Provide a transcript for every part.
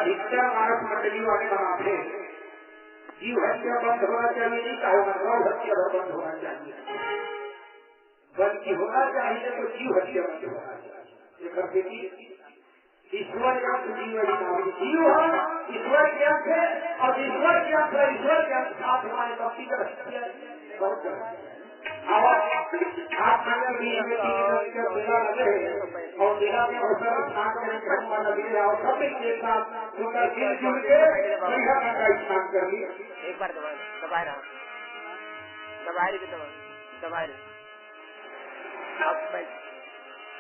अधिकतर मानस मंडली वाले बनाते हैं जीव हत्या बंद होना चाहिए, नहीं कहा मानव हत्या बंद होना चाहिए, बल्कि होना चाहिए तो जीव हत्या बंद होना चाहिए। करते ईश्वर ज्ञान जीव जीव ईश्वर ज्ञान है और ईश्वर ज्ञान पर ईश्वर ज्ञान साथ हमारे भक्ति का बहुत आप भी मेला लगे और मेला में अवसर स्नान करने लगे और सब एक साथ सुंदर मिलजुल के बढ़िया का स्नान कर लिए। एक बार दबाए रहा दबाए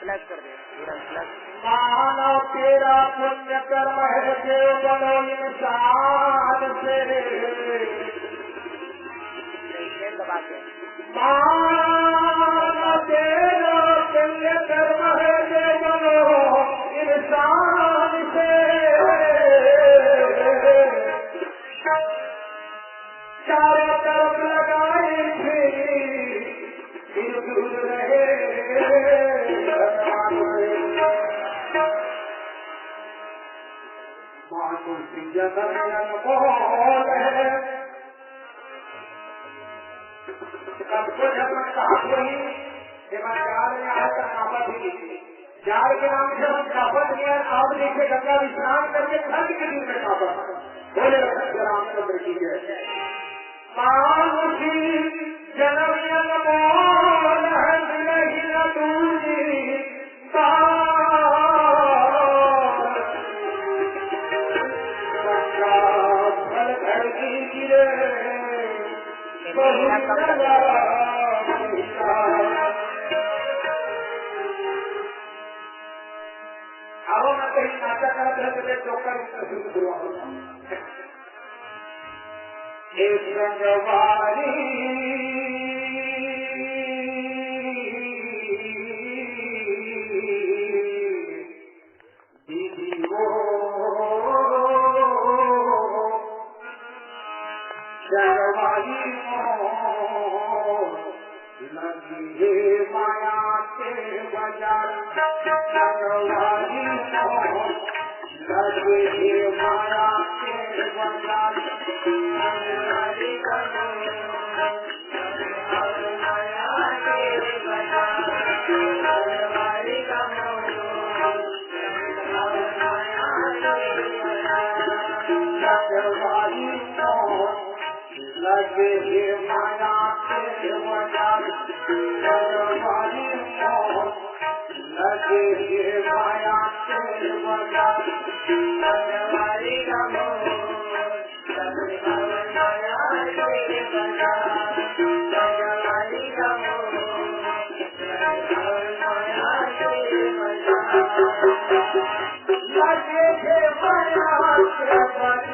प्लस कर दे प्लस। मानव तेरा पुण्य कर्म है जो बनो इंसान से दबा के मानव तेरा पुण्य कर्म है जो बनो इंसान से चारों तरफ लगाए फिर दूर रहे जाल के नाम से हम कापत लिया आप देखे गंगा स्नान करके ठंड के दिन में कापत बोले रामचंद्र जी के मानुषी जन्म अब मैं कहीं नाटक करते हैं तो एक रंगवारी दीदी वो रंगवारी लगी है माया के बाजार रंगवारी लगे है माया के बाजार लगे हे माया के बाजार लगे हे माया के बाजार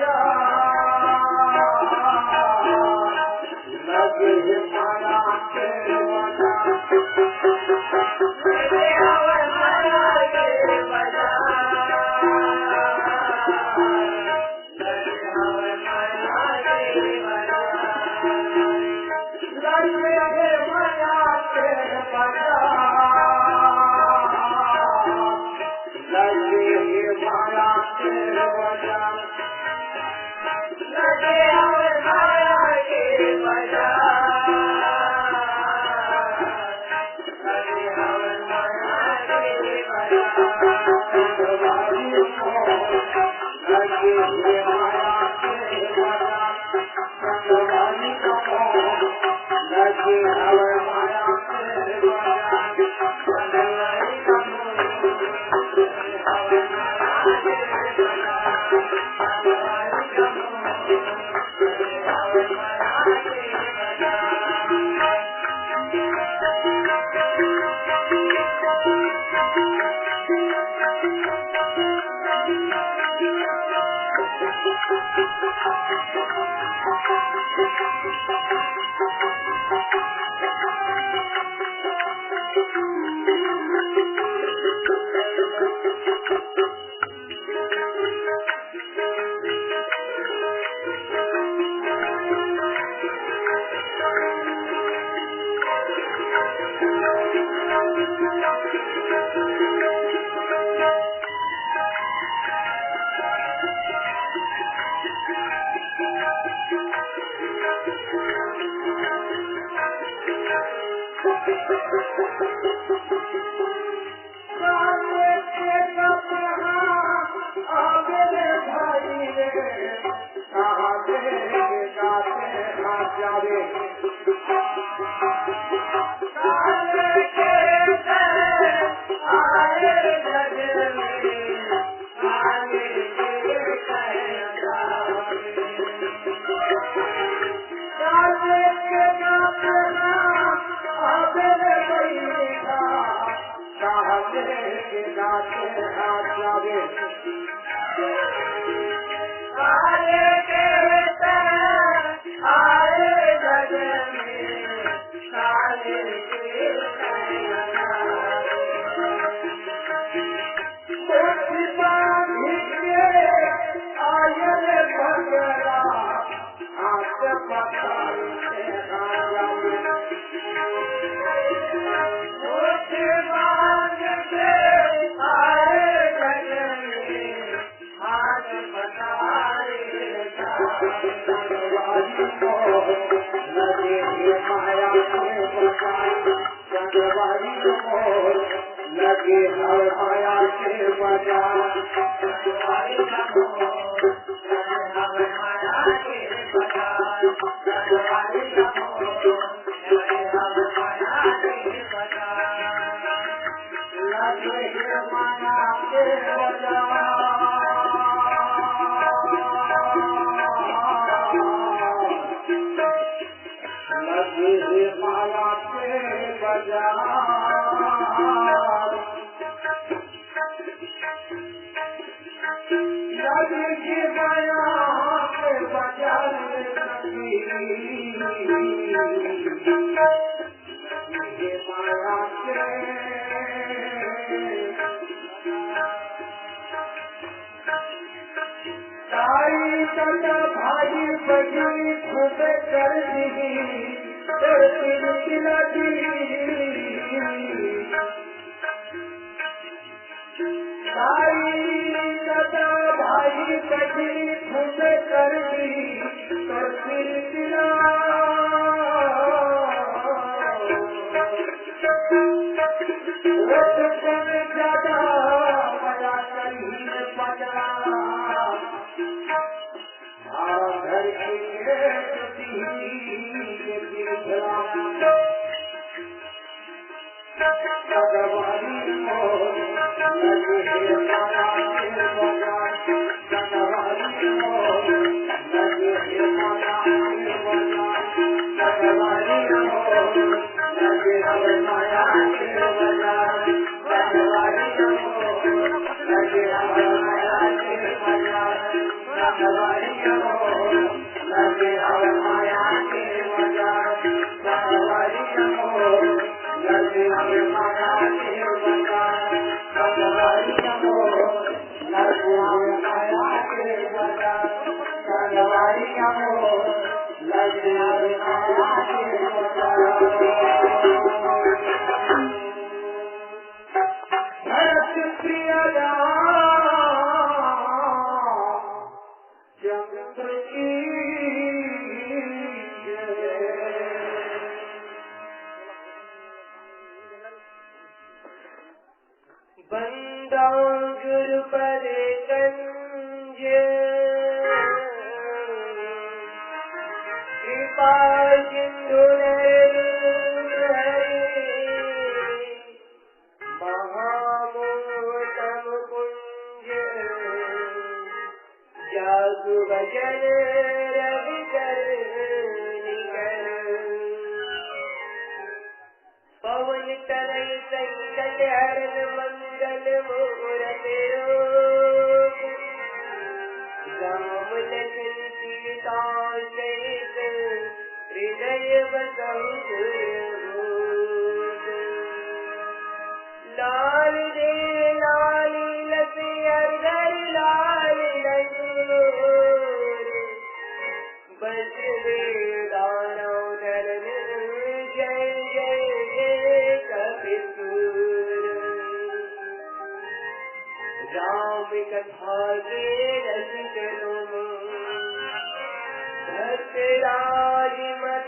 राज मत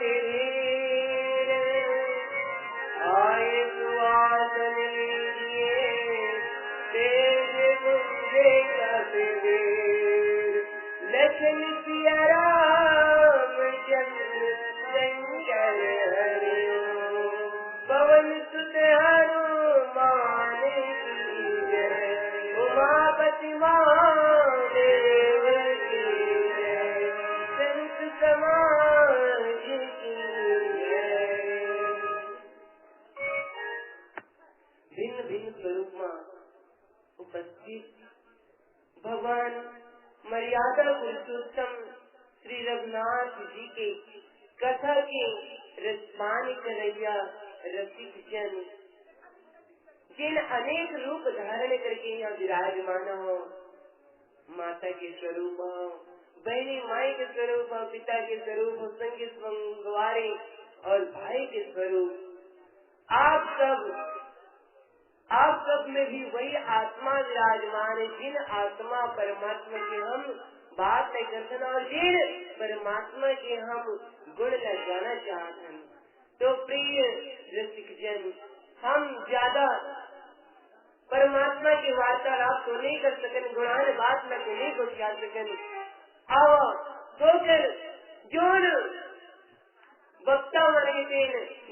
दर्शन सिया रामचंद्र शंकर हरिओ पवन सुत हनुमान की जय उमापति महादेव की जय संत समाज की जय। भिन्न भिन्न स्वरूप में उपस्थित भगवान मर्यादा पुरुषोत्तम श्री रघुनाथ जी के कथा के रसपान करैया रसिक जन जिन अनेक रूप धारण करके यहाँ विराजमान हो, माता के स्वरूप हो, बहनी माई के स्वरूप हो, पिता के स्वरूप हो, संग गवारे और भाई के स्वरूप, आप सब में भी वही आत्मा विराजमान है जिन आत्मा परमात्मा के हम बात नहीं करते और जिन परमात्मा के हम गुण लगाना चाहते हैं। तो प्रिय रसिक जन, हम ज्यादा परमात्मा की वार्तालाप तो नहीं कर सकें, गुणान बात में तो नहीं कुछ कर सकें। तो फिर जो वक्ता मन के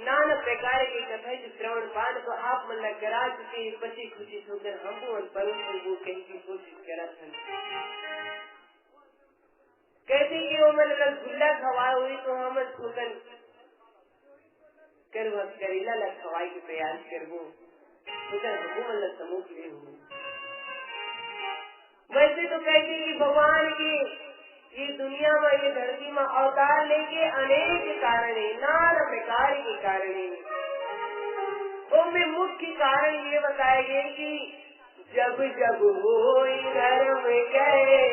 नाना प्रकार की कथा श्रवण पाठ को आप मन करा चुके बची खुशी होकर हम कहीं की कोशिश करा कहते कि वो मन कल गुल्ला खवा हुई तो हम ठोकर कर करेला लग खवाई के प्रयास करबो मतलब समूह ले हूँ। वैसे तो कहते कि भगवान की ये दुनिया में ये धरती में अवतार लेके अनेक कारण है, नाना प्रकार के कारण है। उनमें मुख्य कारण ये बताया गया कि जब जब वो धर्म कहरे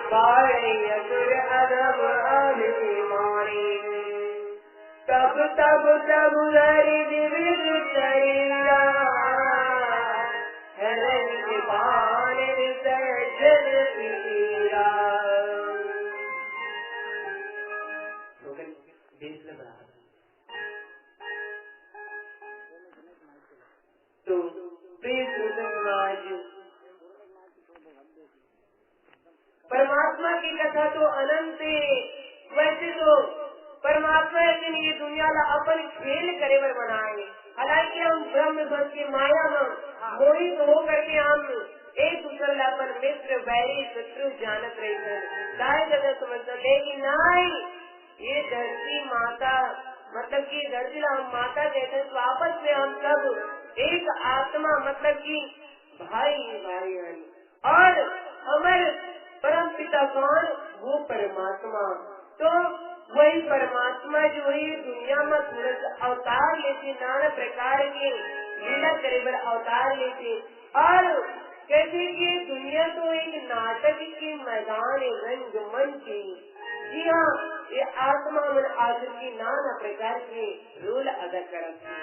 बारे असुर अधम अभिमानी तब तब तब हरि विविध शरीरा पान विसर्जन पीरा। तो परमात्मा की कथा तो अनंत है। वैसे तो परमात्मा लेकिन ये दुनिया ला अपन खेल करे बर बनाए, हालांकि हम ब्रह्म भक्त की माया में मोहित हो करके हम एक दूसरे ला अपन मित्र बैरी शत्रु जानत रही है, दाएं जगह समझते, लेकिन नहीं, ये धरती माता मतलब कि धरती ला हम माता कहते हैं, तो आपस में हम सब एक आत्मा मतलब कि भाई भाई हैं। और हमारे परम पिता कौन? वो परमात्मा। तो वही परमात्मा जो है दुनिया में तुरंत अवतार लेते, नाना प्रकार के लीला करे बर अवतार लेते। और कहते कि दुनिया तो एक नाटक के मैदान रंगमंच है। जी हाँ, ये आत्मा मन आदर की नाना प्रकार के रोल अदा करती है।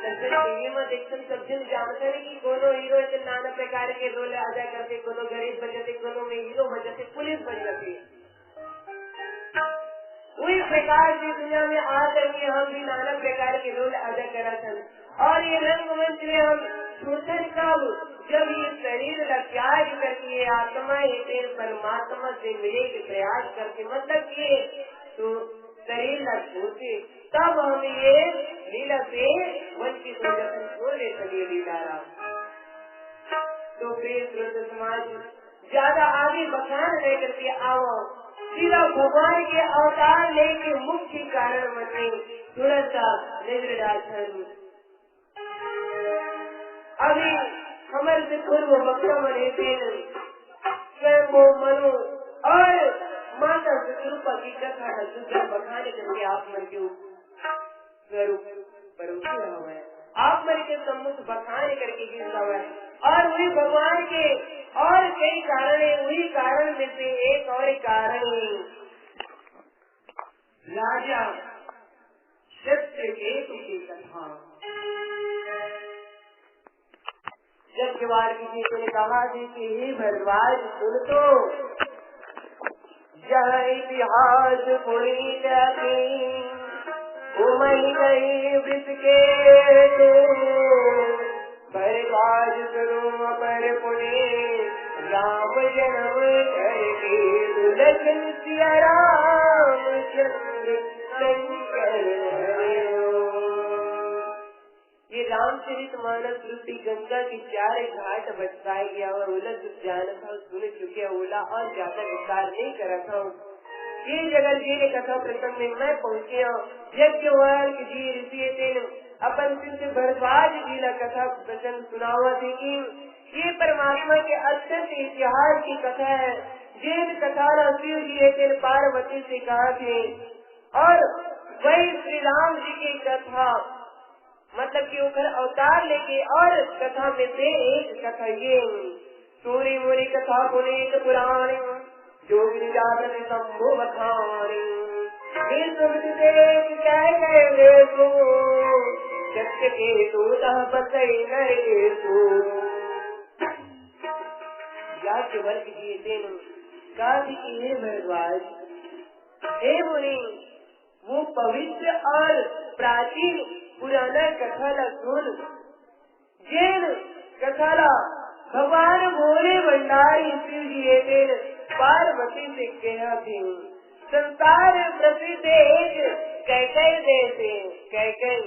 टीवी में देखते सब जन जानते हैं कि कोनो हीरो नाना प्रकार के रोल अदा करते, कोनो गरीब बचते, कोनो में हीरो बचते, पुलिस बन जाती है। वही प्रकार की दुनिया में आकर के हम भी नाना प्रकार के रोल अदा करते हैं। और ये रंगमंच में हम छोटे कब जब ये शरीर का त्याग करके ये आत्मा ये परमात्मा से मिले के प्रयास करके मतलब ये तो शरीर का छोटे, तब हम ये लीला से वंचित हो जाते छोड़ ले सके लीला। तो प्रिय समाज ज्यादा आगे बखान नहीं करके आओ सीधा भगवान के अवतार लेके मुख्य कारण बने थोड़ा सा नजर डालते। अभी हमारे से पूर्व बकरा बने थे स्वयं वो मनु और माता स्वरूपा की कथा सुंदर बखाने करके आप मन के स्वरूप पर हुआ है, आप मन के सम्मुख बखाने करके गिरता हुआ है। और वही भगवान के और कई कारण है, वही कारण में से एक और कारण राजा सत्यकेतु की कथा। जब जवार किसी ने कहा कि हे भरद्वाज सुन तो यह इतिहास पुनीत उमल गई वृत के तो भरद्वाज सुनो पर पुणे राम जन्म करके दुलखन सिया राम चंद्र शंकर ये रामचरित मानस रूपी गंगा की 4 घाट बरसाए गया और उलट जान था सुन चुके ओला और ज्यादा विस्तार नहीं कर रखा हूँ। ये जगत जी ने कथा प्रसंग में मैं पहुँचे यज्ञ वर्ग जी ऋषि दिन अपन सिद्ध भरद्वाज जी ने कथा प्रसंग सुनावा थी कि ये परमात्मा के अत्यंत इतिहास की कथा है। जिन कथा शिव जी दिन पार्वती से कहा थे और वही श्री राम जी की कथा मतलब कि उधर अवतार लेके और कथा में से एक कथा ये सूर्य मुनि कथा पुनीत पुराण जो विजात शंभु बखानी सत्य के दूतः बसई नरेशु याज्ञवल्क्य जी दिन काफी हे भरद्वाज हे मुनि वो पवित्र और प्राचीन पुराना कथाला सुन जैन कथाला भगवान भोले भंडारी शिव जी पार्वती से कहा थे संसार प्रसिद्ध एक कैकई देश कैकई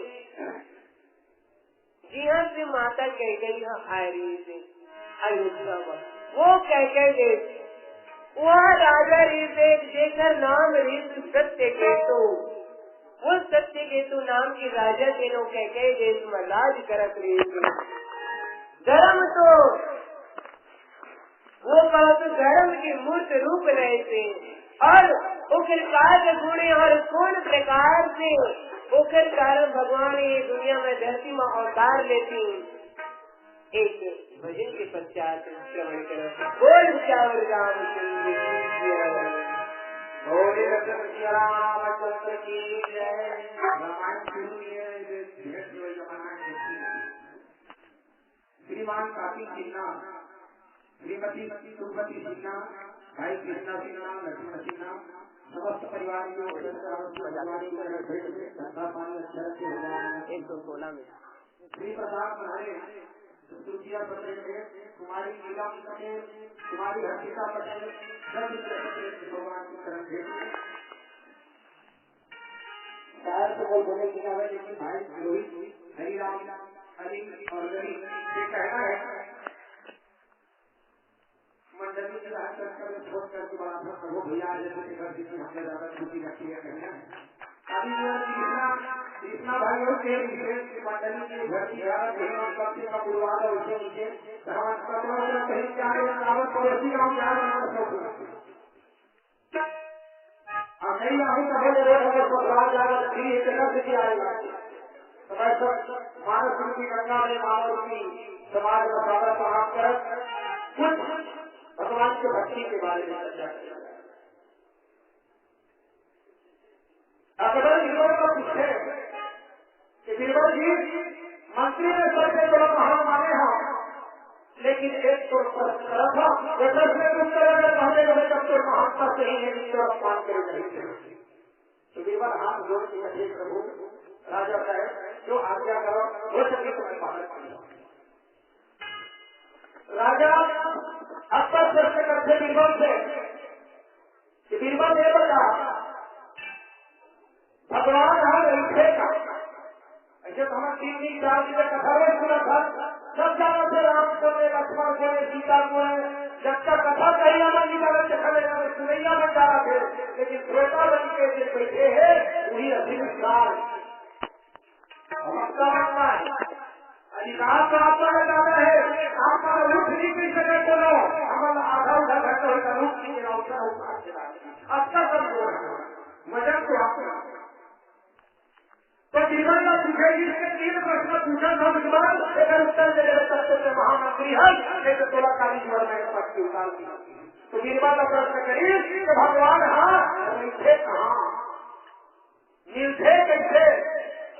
जी हाँ से माता कैकई यहाँ आ रही थी अयोध्या में वो कैकई देश वहाँ राजा ऋषेक जेकर नाम ऋषि सत्य केतु वो सत्य केतु नाम की राजा तेनो कैकई देश में राज करत रही थी। धर्म तो वो कहा तो धर्म की मूर्त रूप रहे थे और उखिल कार्य गुणे और कौन प्रकार से उखिल कारण भगवान ये दुनिया में धरती में अवतार लेती। एक भजन के पश्चात श्रवण करो बोल चावल रामचंद्र भोले रामचंद्र की जय। रामायण श्रीमान कार्तिक सिन्हा श्रीमती सुमति सिन्हा भाई कृष्णा सिन्हा लक्ष्मण सिन्हा समस्त परिवार 116 में श्री प्रसाद महारे सुचिया पटेल कुमारी नीलम पटेल कुमारी हर्षिता पटेल भगवान की तरफ शायद तो बोल बोले कि भाई रोहित हरिराम अली और गरी ये कहना है मंडली के राजकर छोड़ करके बड़ा प्रभु भैया जैसे घर जिसमें हमने ज्यादा छुट्टी रखी है कहना है अभी कृष्णा भाइयों के मंडली के घर की सबसे का बुलवाना उनसे नीचे कहीं जाने पड़ोसी गाँव आएगा मानव की गंगा में मानव की समाज का सारा प्रभाव कर कुछ भगवान के भक्ति के बारे में चर्चा किया। अकबर बीरबल को पूछे कि बीरबल जी मंत्री ने सबसे बड़ा महान माने हो लेकिन एक तो करा था पहले जब तो महात्मा सही है अपमान करे नहीं थे तो बीरबल हाथ जोड़ के प्रभु राजा साहब जो आज्ञा करो हो सके तो मैं पालन करूंगा। राजा अक्सर प्रश्न करते बीरबल से कि बीरबल ने बता भगवान यहाँ बैठे का ऐसे तो हम 3 4 की कथा में सुना था सब जाना थे राम को ने लक्ष्मण को ने सीता को ने जब तक कथा कही ना निकाले चखलेगा में सुनैया में जा रहे थे लेकिन श्रोता बन के जो बैठे हैं वही अधिकार अधिकार तो आपका ज्यादा है आपका रूप नहीं कर सके बोलो हमारा आधा उधर घंटा होगा रूप नहीं अच्छा सब बोल मजा तो आपका तो जीवन का पूछेगी 3 प्रश्न पूछा था विद्वान अगर उत्तर दे सबसे महामंत्री है नहीं तो 16 काली जीवन में पद की उतार तो बीरबल का प्रश्न करिए कि भगवान हाँ मिलते कहाँ मिलते कैसे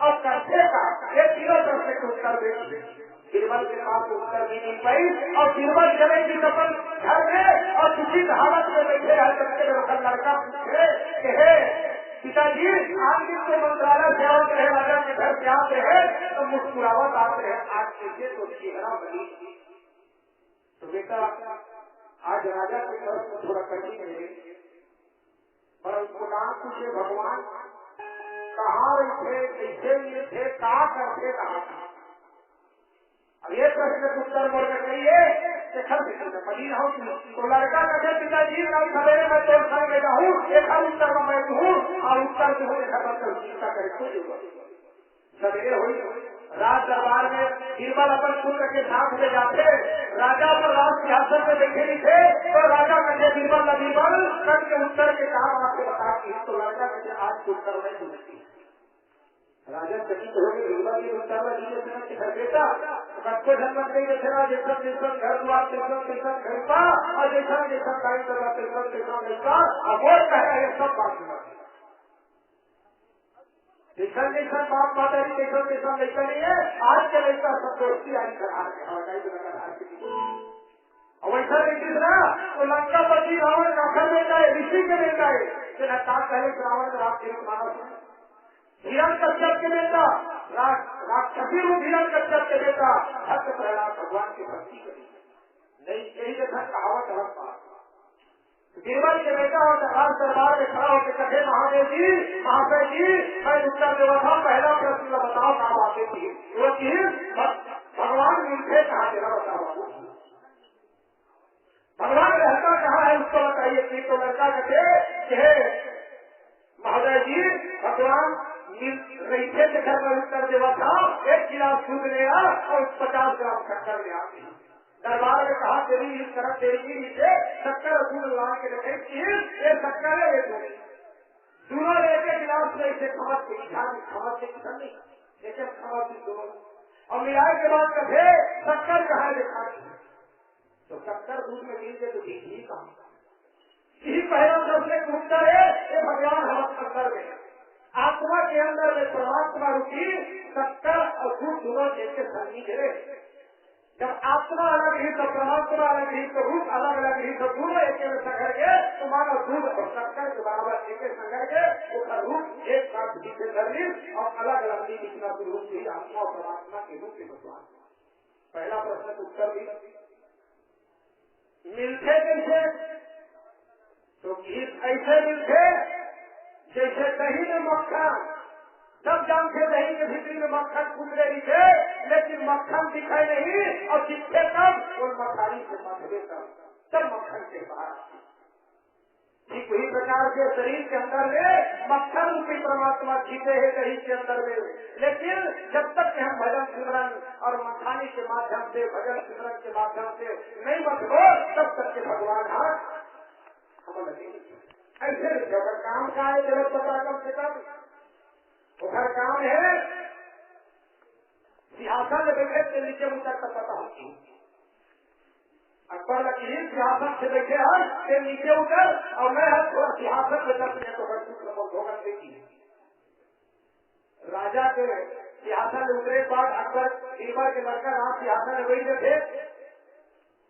और करते का ये 3 प्रश्न के उत्तर दे बीरबल के पास उत्तर भी नहीं पाई और बीरबल चलेगी अपन घर में और किसी हालत में बैठे रह सकते लड़का पूछे कि पिताजी आप जिसको मंत्रालय से आते हैं राजा के घर से आते हैं तो मुस्कुरावट आते हैं आज कैसे तो चेहरा बनी तो बेटा आज राजा के तरफ में थोड़ा कठिन है, पर उसको नाम पूछे भगवान कहाँ थे, कैसे लिए थे, कहा करते, कहा था। अब ये प्रश्न के उत्तर बोल के कहिए मदीना हूँ तो लड़का कहे पिताजी कल सवेरे मैं तो घर में जाऊँ, एक उत्तर में मैं हूँ और उत्तर जो है घर पर चिंता करे सवेरे हुई। राज दरबार में बीरबल अपन पुत्र के साथ में जाते, राजा पर राज सिंहासन में बैठे नहीं थे, तो राजा कहे बीरबल न बीरबल कल के उत्तर के कहा आपको बताती है, तो लड़का कहे आज उत्तर में सुनती। राजा चकित हो गए, बीरबल की उत्तर में जीने से घर बेटा बच्चे जन्म नहीं देखा, जैसा जैसा घर हुआ तैसा तैसा घर का, और जैसा जैसा टाइम लगा तैसा तैसा का, अब वो कह रहे सब बात सुना जैसा जैसा बाप माता जी जैसा जैसा लड़का नहीं है, आज के लड़का सब दोस्ती आई करा और वैसा नहीं ना तो लंका पति रावण का घर बेटा है, ऋषि के बेटा है, पहले रावण रात माना हिरण कश्यप के बेटा, राक्षसी रूप हिरण कश्यप के बेटा भक्त प्रहलाद भगवान की भक्ति करी नहीं, यही देखा कहावत हड़प्पा बीरबल के बेटा और राज दरबार में खड़ा होकर कहे महादेव जी महाशय जी मैं उत्तर देवा था, पहला प्रश्न बताओ कहाँ बातें थी, वो चीज भगवान मिलते कहा देना बताओ, भगवान रहता कहाँ है उसको बताइए। कि तो लड़का कहे महादेव जी भगवान रईठे के घर में उत्तर देवा था, 1 गिलास दूध ले आ और 50 ग्राम शक्कर ले आती। दरबार में कहा तेरी इस तरह तेरी नीचे शक्कर दूध ला के रखे, ये शक्कर है ये दूध दोनों लेके गिलास में इसे खमत के किसान नहीं लेकिन खमत दोनों और मिलाए के बाद कहे शक्कर कहा दिखा, तो शक्कर दूध में मिल के तो ही कहा यही पहला सबसे उत्तर है, ये भगवान हम अंदर में आत्मा के अंदर में परमात्मा रूपी शक्कर और दूध दोनों जैसे संगी गिरे। जब आत्मा अलग ही तो परमात्मा अलग ही तो रूप अलग अलग ही तो दोनों एक संघर के तो मानो दूध और शक्कर के बराबर एक संघर के उसका रूप एक साथ पीछे धरनी और अलग अलग नहीं दिखना तो रूप ही आत्मा और परमात्मा के रूप के भगवान। पहला प्रश्न का उत्तर भी मिलते कैसे, तो गीत ऐसे मिलते जैसे दही में मक्खन, सब जानते दही के भीतरी में मक्खन कूद रही थे लेकिन मक्खन दिखाई नहीं और दिखते तब और मखानी से मधे तब मक्खन के बाहर। ठीक वही प्रकार के शरीर के अंदर में मक्खन रूपी परमात्मा जीते हैं दही के अंदर में, लेकिन जब तक हम भजन सिमरन और मखानी के माध्यम से भजन सिमरन के माध्यम से नहीं मत हो तब तक के भगवान हाथ हम लगे ऐसे अगर काम का है जगत पता कम से कम उधर काम है सिंहासन में बैठे से नीचे उतर तक पता होती अकबर लकीर सिंहासन से बैठे हैं से नीचे उतर और मैं थोड़ा सिंहासन में चलते तो भोगन देखी राजा के सिंहासन में उतरे बाद अकबर बीरबल के लड़का राम सिंहासन में बैठे थे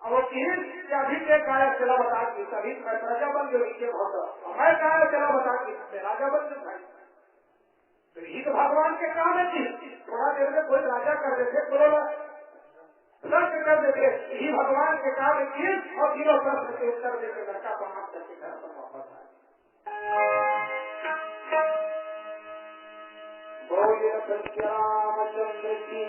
और वो चीज अभी के काया चला बता की तभी मैं राजा बन गए नीचे भागा और मैं काया चला बता की राजा बन गए भाई, तो यही तो भगवान के काम है थी। थोड़ा देर में कोई राजा कर देते लक्ष्य कर देते, यही भगवान के काम है थी और तीनों प्रश्न के उत्तर देते लड़का समाप्त करके घर पर वापस आए। बोलिए सत्यारामचंद्र की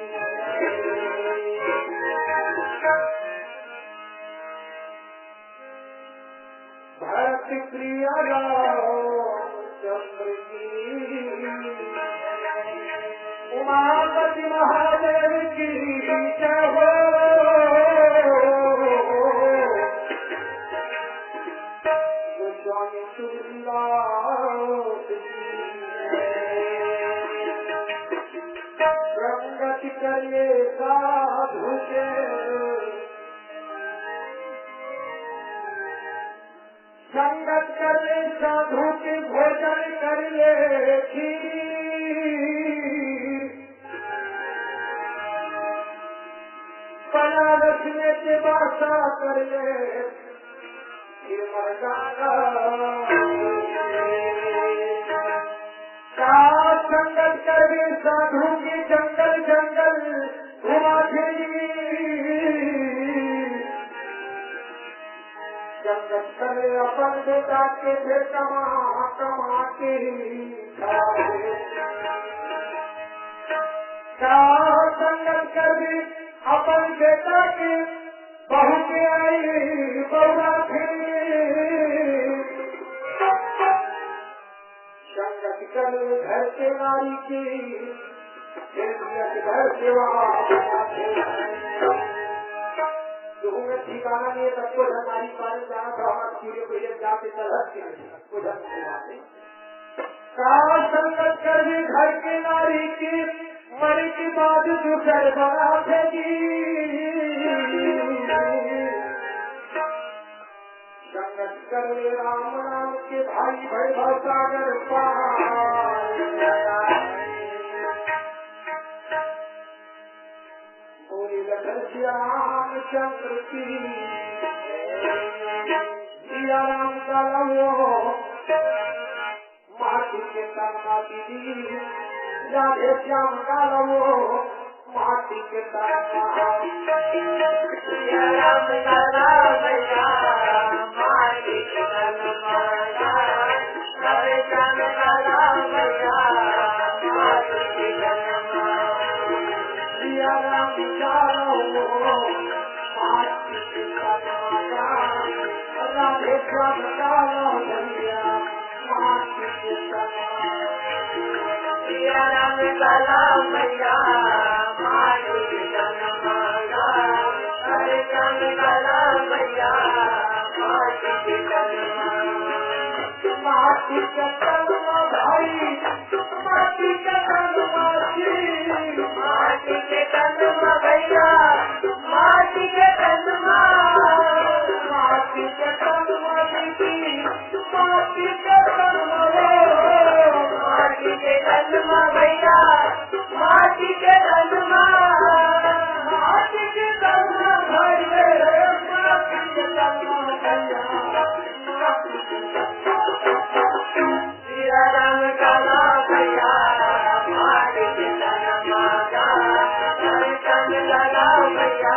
भक्ति प्रिय रामचंद्र की उमापति महादेव की जय हो, गोस्वामी तुलसीदास संगति करिए साधु के संगत करने साधु के भोजन कर ले बनारस में के बासा कर ले का संगत करने साधु के जंगल जंगल घुमा फिरी संगत करे अपन बेटा के कमा कमा के संगत करे अपन बेटा के बहू के आई बउआ थे संगत करे घर के नारी की घर सेवा ठिकाना नहीं सबको हमारी पानी जाना था हमारे सूर्य को ये जाते संगत कर भी घर के नारी की मरी की बात दूसर बना देगी संगत कर राम नाम के भाई भाई सागर श्याम चंद्र की सिया राम का लवो माटी के माटी दी राधे श्याम का लवो माटी के सिया राम का लवैया माटी के राधे श्याम का लवैया माटी के सिया राम का राधे श्याम का लवैया माटी के सिया राम का लवैया माटी के राधे श्याम का लवैया माटी के माटी के भाई माटी के माटी के भैया माटी के माटी के दीदी माटी के माटी के भैया माटी के माटी के सिया राम का लवैया माटी के सिया राम का लवैया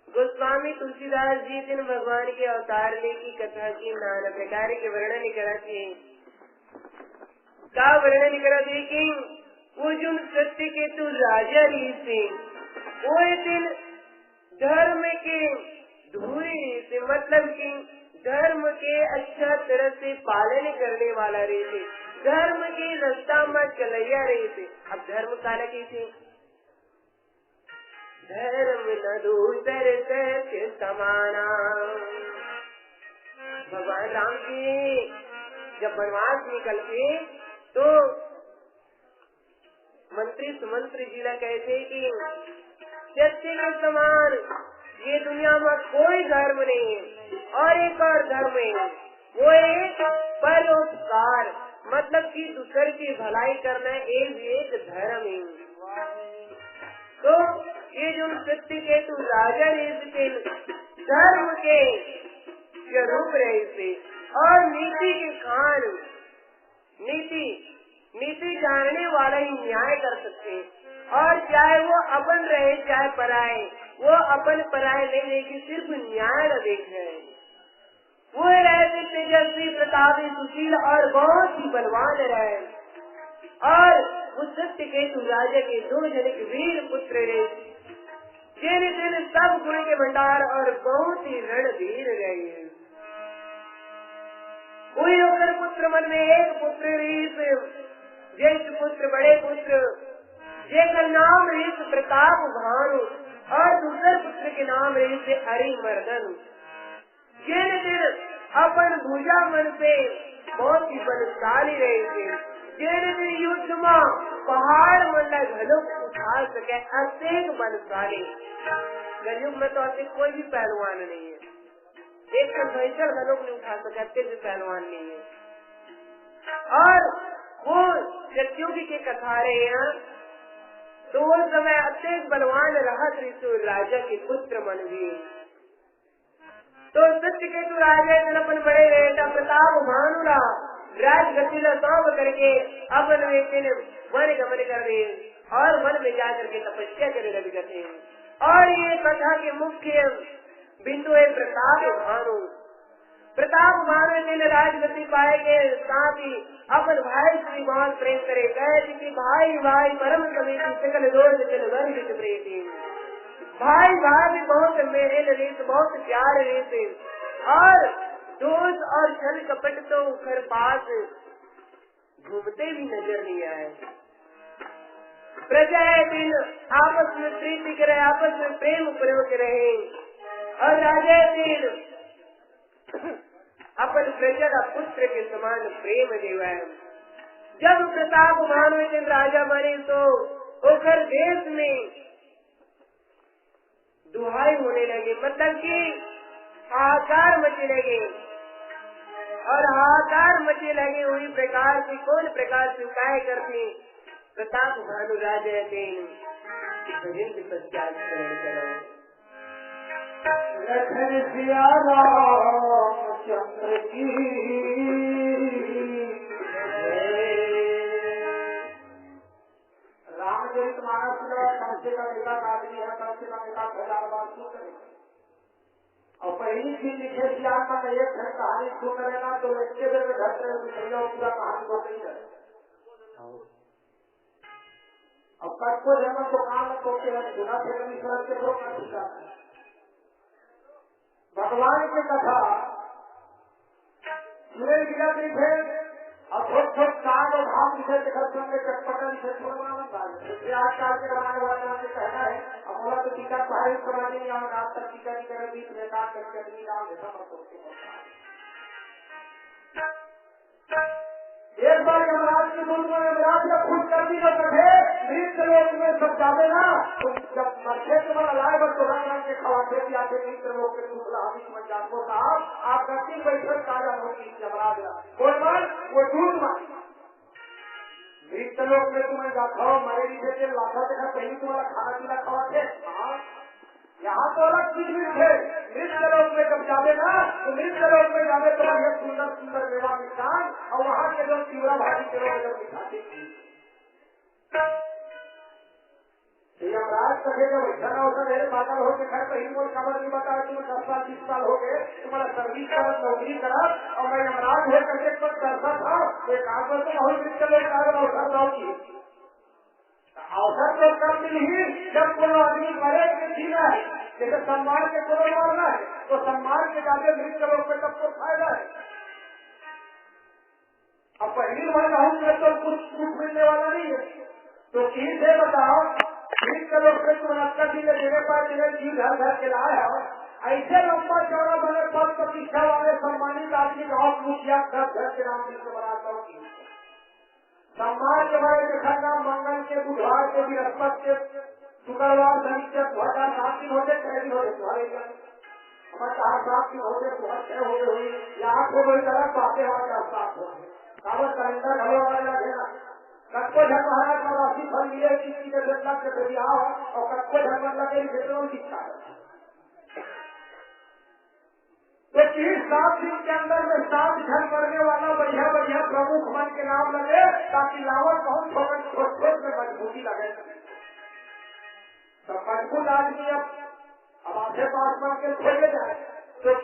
गोस्वामी तुलसीदास जी दिन भगवान के अवतार की कथा की नाना प्रकार के वर्णन करते का वर्णन करते कि वो जो सत्य के तू राजा रही से वो दिन धर्म के धूरी से मतलब कि धर्म के अच्छा तरह से पालन करने वाला रहे थे, धर्म के रास्ता में चलैया रहे थे। अब धर्म काला कैसे धर्म न दूसर सत्य समाना। भगवान राम जी जब वनवास निकल के तो मंत्री सुमंत्री जी ने कहते कि सत्य के समान ये दुनिया में कोई धर्म नहीं है, और एक और धर्म है वो एक परोपकार, मतलब कि दूसरे की भलाई करना एक धर्म है। तो ये जो सत्य के तू राजा के धर्म के स्वरूप रहे थे और नीति के खान नीति जानने वाला ही न्याय कर सकते, और चाहे वो अपन रहे चाहे पराए, वो अपन पराए नहीं देखे, सिर्फ न्याय न देख रहे। वो रहते तेजस्वी प्रतापी सुशील और बहुत ही बलवान रहे, और उस सत्यकेतु राजा के 2 जनिक वीर पुत्र रहे, जिन दिन सब गुण के भंडार और बहुत ही रणधीर रहे। वही होकर पुत्र मन में एक पुत्र रीस, ज्येष्ठ पुत्र बड़े पुत्र जेकर नाम रीस प्रताप भानु, और दूसरे पुत्र के नाम रीस हरिमर्दन। जिन दिन अपन भुजा मन पे बहुत ही बलशाली रहे थे, जिन दिन युद्ध में पहाड़ मंडल घलुक उठा सके अत्यंत बलशाली। कलयुग में तो ऐसे कोई भी पहलवान नहीं है, एक भैंसर घलुक नहीं उठा सके, अत्यंत पहलवान नहीं है। और वो सत्युगी के कथा रहे हैं, तो वो समय अत्यंत बलवान रहा त्रिशूल राजा के पुत्र मन भी। तो सत्यकेतु राजा ने अपन बड़े बेटा प्रताप भानुला राजगति सौंप करके अपन बेटे ने वन गमन कर रहे और वन में जाकर के तपस्या करने लगे। और ये कथा के मुख्य बिंदु है प्रताप भानु। प्रताप भानु ने राजगति पाए के साथ ही अपन भाई से बहुत प्रेम करे, कहे कि भाई भाई परम समेती सकल दोष चल वर्ग प्रेती। भाई भाई बहुत मेल रीत, बहुत प्यार रीत, और दोष और छल कपट तो घर पास घूमते भी नजर नहीं आए। प्रजा दिन आपस में प्रीति करे, आपस में प्रेम प्रयोग रहे, और राजा दिन अपन प्रजा का पुत्र के समान प्रेम देवा। जब प्रताप भानु दिन राजा बने तो ओखर देश में दुहाई होने लगे, मतलब कि हाहाकार मचे लगे, और हाहाकार मचे लगे वही प्रकार से कौन प्रकार से उपाय करते प्रताप भानु राजा दिन भजन के पश्चात करो। लखन सिया रामचंद्र की रामचरित मानस कम से कम एक आदमी है, कम से कम 1000 बार सुन करे, और पहली चीज लिखे सियार में एक घर कहानी सुन करेगा तो इसके देर में घर से पूरा कहानी को नहीं करे। अब कट को जब दुकान में तोड़ते हैं गुना से कभी सड़क के लोग न ठीक है। भगवान की कथा सूर्य गिरा लिखे और छोट छोट कांड और भाव लिखे घर में चटपटा लिखे छोड़ना आजकल के जमाने वाले से कहना है। अब बोला तो टीका पढ़ाई करवाने नहीं आऊंगा, आज तक टीका नहीं करे बीच में काम करके नहीं काम ऐसा मत सोचते। एक बार यमराज की दूर में यमराज का खुद कर दी न कहे मृत लोग में सब जावे ना, तो जब मरते तुम्हारा लाए बस तो रंग रंग के खवाते भी आते मृत लोग के दूसरा हाथी समझ जाते साहब आप गति बैठक ताजा होगी यमराज वो दूध मार मृत लोग में तुम्हें रखो मरे से लाखा देखा कहीं तुम्हारा खाना पीना खवाते। यहाँ तो अलग चीज है, मृत लोग में जब जावे ना तो मृत लोग में जावे तो ये सुंदर सुंदर मेवा मिष्ठान और वहाँ के लोग तीव्रा भाजी के लोग जब मिठाते यमराज कहेगा वैसा अवसर है बादल हो गए घर पर ही कोई खबर नहीं बताया तुम्हें 10 साल 20 साल हो गए तुम्हारा सर्विस करा नौकरी करा और मैं यमराज हो करके कुछ करता था एक आदमी तो बहुत मृत लोग अवसर दाओ की अवसर तो कब मिली जब कोई आदमी मरे के जीना है, जैसे सम्मान के कोई मारना है तो सम्मान के जाते मृत लोग में सबको फायदा है। अब पहली बार कहूँ तो कुछ मिलने वाला नहीं है, तो चीज है बताओ मृत लोग से तुम 70 दिन मेरे पास मेरे जी घर घर के लाया ऐसे लंबा चौड़ा बने पद प्रतिष्ठा वाले सम्मानित आदमी गाँव मुखिया घर घर के नाम से बनाता हूँ। सम्मान के बारे में खन्ना मंगल के बुधवार के बृहस्पति के शुक्रवार शनिचर 7 दिन होते कैदी होते तुम्हारे हमारे 7 दिन होते बहुत तय हो गए या आपको कोई तरह पाते हमारे 7 हो कागज कैलेंडर घरों वाले देना कटको धर्म महाराज का राशि फल मिले किसी के जनता के दरिया और कटको धर्म लगे क्षेत्रों की इच्छा है तो 7 दिन के अंदर में 7 घर करने वाला बढ़िया बढ़िया प्रमुख मन के नाम लगे ताकि लावत बहुत छोट छोट में मजबूती लगे। तो मजबूत आदमी अब आपके पास मन के खोले जाए तो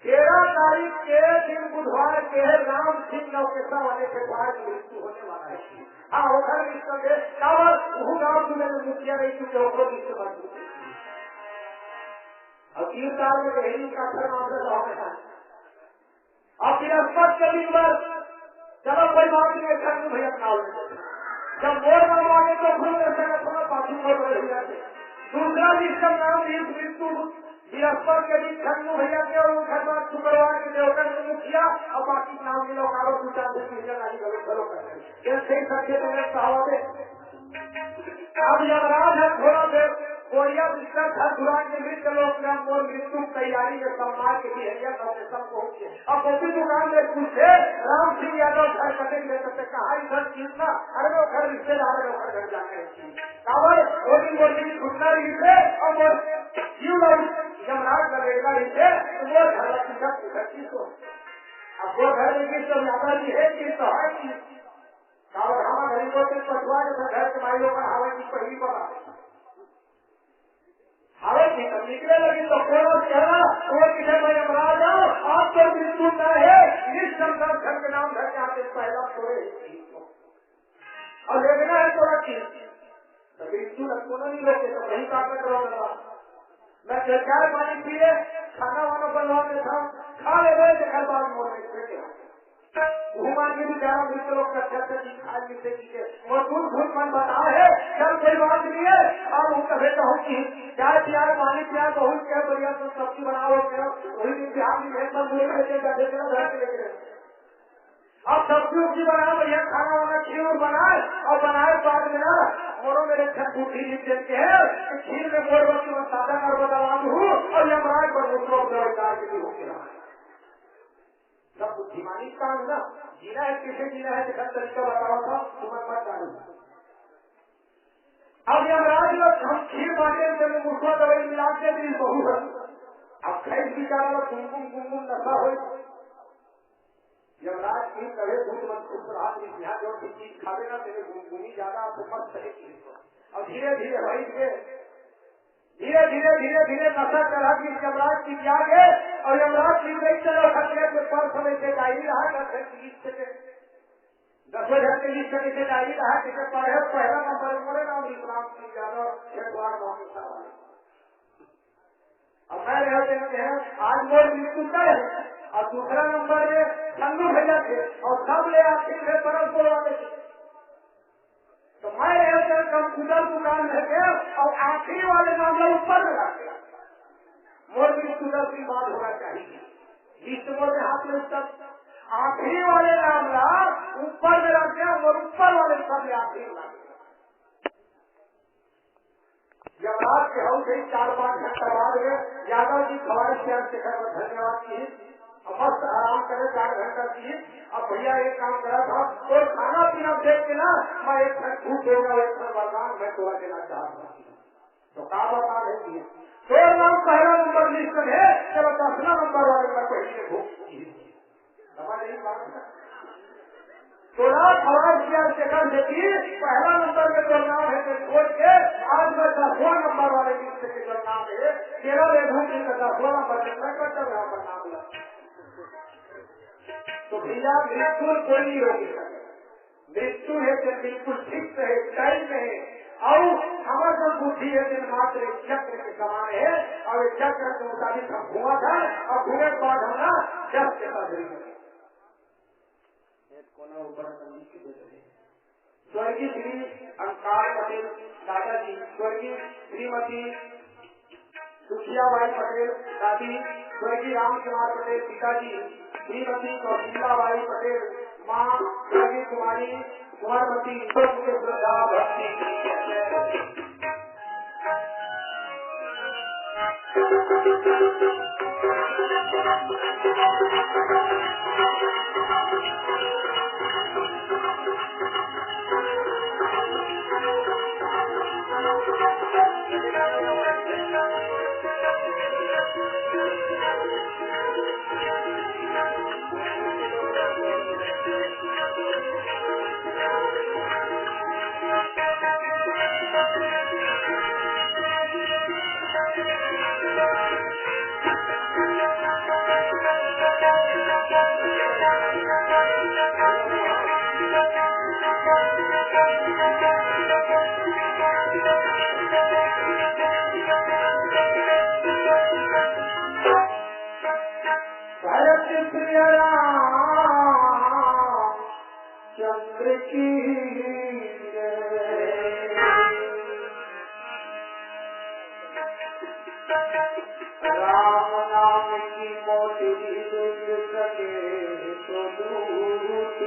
13 तारीख के दिन बुधवार के राम राम सिंह नौकेशा वाले के द्वारा मृत्यु होने वाला है। हाँ होकर गाँव में मुखिया नहीं चुके होकर और 3 साल में यही का और फिर अस्पत के दिन पर चलो कोई बात नहीं कर भैया नाव जब बोल मांगे तो थोड़ा पाछू बोल रहे जाते। दूसरा जिसका नाम मृत्यु बृहस्पति के दिन खन्नू भैया के और घर शुक्रवार के देवकर ने मुखिया और बाकी नाम के लोग आरोप विचार से घरों कर सही सके तो कहावते अब यमराज है थोड़ा देर कोरिया विश्व घर दुरान के मृत लोग और मृत्यु तैयारी के सम्मान के लिए सब पहुंचे। अब कॉपी दुकान में पूछे राम सिंह यादव घर कटे ले सकते कहा इधर चीज ना अरे वो घर रिश्तेदार घर जाकर कावड़ मोदी घुटना रही थे और जीव यमराज लगेगा इसे वो घर को अब वो घर में तो ज्यादा भी है कि तो है कि कावड़ हम गरीबों के पटवा के घर के भाइयों का हवा की पहली पड़ा हवा की निकले लगी तो कोना कहना वो किसे मैं यमराज हूँ आप तो मृत्यु न है इस शंकर घर के नाम घर के आते पहला छोड़े और देखना है थोड़ा चीज तो मृत्यु लगो नहीं लोगे तो वही काम करो मैं चाय पानी पिए खाना वाना बनवाने था खा ले गए घर बार मोड़ने घुमा के भी जा रहा लोग खा लीजिए और दूर भूल मन बता है चल कोई बात नहीं है और उनका बेटा हो कि चाय पिया पानी पिया बहुत क्या बढ़िया तो सब्जी बनाओ वही बिहार अब सब्जी उब्जी बनाओ बढ़िया खाना वाना खीर बनाए और बनाए बाद में ना मोरो मेरे बूढ़ी लिख के है खीर में मोड़ बच्ची में ताजा कर बदलवा हूँ और यमराज पर दूसरों दवाईदार के लिए होके रहा सब बुद्धिमानी काम ना जीना है किसे जीना है जिसका तरीका बताओ था तुम्हें मत डालू। अब यमराज हम खीर बांटे जब मुठवा दवाई मिला के दिल बहु है अब खैर बिचारा कुमकुम नशा हो यमराज की कहे भूत मत खुश रहा यहाँ जो भी चीज खावे ना तेरे घूमी ज्यादा आपको मत सही और धीरे धीरे भाई धीरे नशा चढ़ा कि यमराज की त्याग है और यमराज की नहीं चलो खतरे के पर समय से डायरी रहा 10 हजार के लिस्ट से डायरी रहा कि पढ़े पहला नंबर बोले नाम इस्लाम की ज्यादा अब मैं रहे आज मोर मृत्यु है और दूसरा नंबर में खन्नू भैया थे और सब ले आखिर में परस बोलवाने थे तो मैं रहे कंप्यूटर दुकान है गया और आखिरी वाले मामला ऊपर में रख गया मोर मृत्यु की बात होना चाहिए लिस्ट मोर में हाथ में तक आखिरी वाले मामला ऊपर में रख गया और ऊपर वाले सब ले आखिरी ला यमराज के हाउस से 4-5 घंटा बाद में यादव जी खवाई प्यार से घर में धन्यवाद की मस्त आराम करे 4 घंटा की अब भैया एक काम करा था और खाना पीना देख के ना मैं एक घर छूट देगा एक घर वरदान मैं दुआ देना चाहता हूँ तो कहा वरदान है तो नाम पहला नंबर लिस्ट में है चलो 10वां नंबर वाले पर पहले भूख समझ नहीं बात थोड़ा खबर किया सेकंड देखिए पहला नंबर में जो नाम है छोड़ के आज मैं 10वां नंबर वाले लिस्ट के जो नाम है 13 रेखों की 10वां नंबर मैं करता यहाँ पर नाम लगा तो भैया मृत्यु कोई नहीं रोकी सके मृत्यु है कि बिल्कुल ठीक है टाइम है और हमारा जो बुद्धि है दिन मात्र चक्र के समान है और चक्र के मुताबिक हम घुमा था और घूमने के बाद हम ना 10 के बाद स्वर्गीय श्री अंकार पटेल दादाजी स्वर्गीय श्रीमती सुखियाबाई पटेल दादी स्वर्गीय राम कुमार पटेल पिताजी श्रीमती कौशिलाबाई पटेल माँ स्वर्गीय कुमारी कुमारवती श्रद्धा भक्ति चंद्र की राम नाम की मोटी दूध सके तो दूध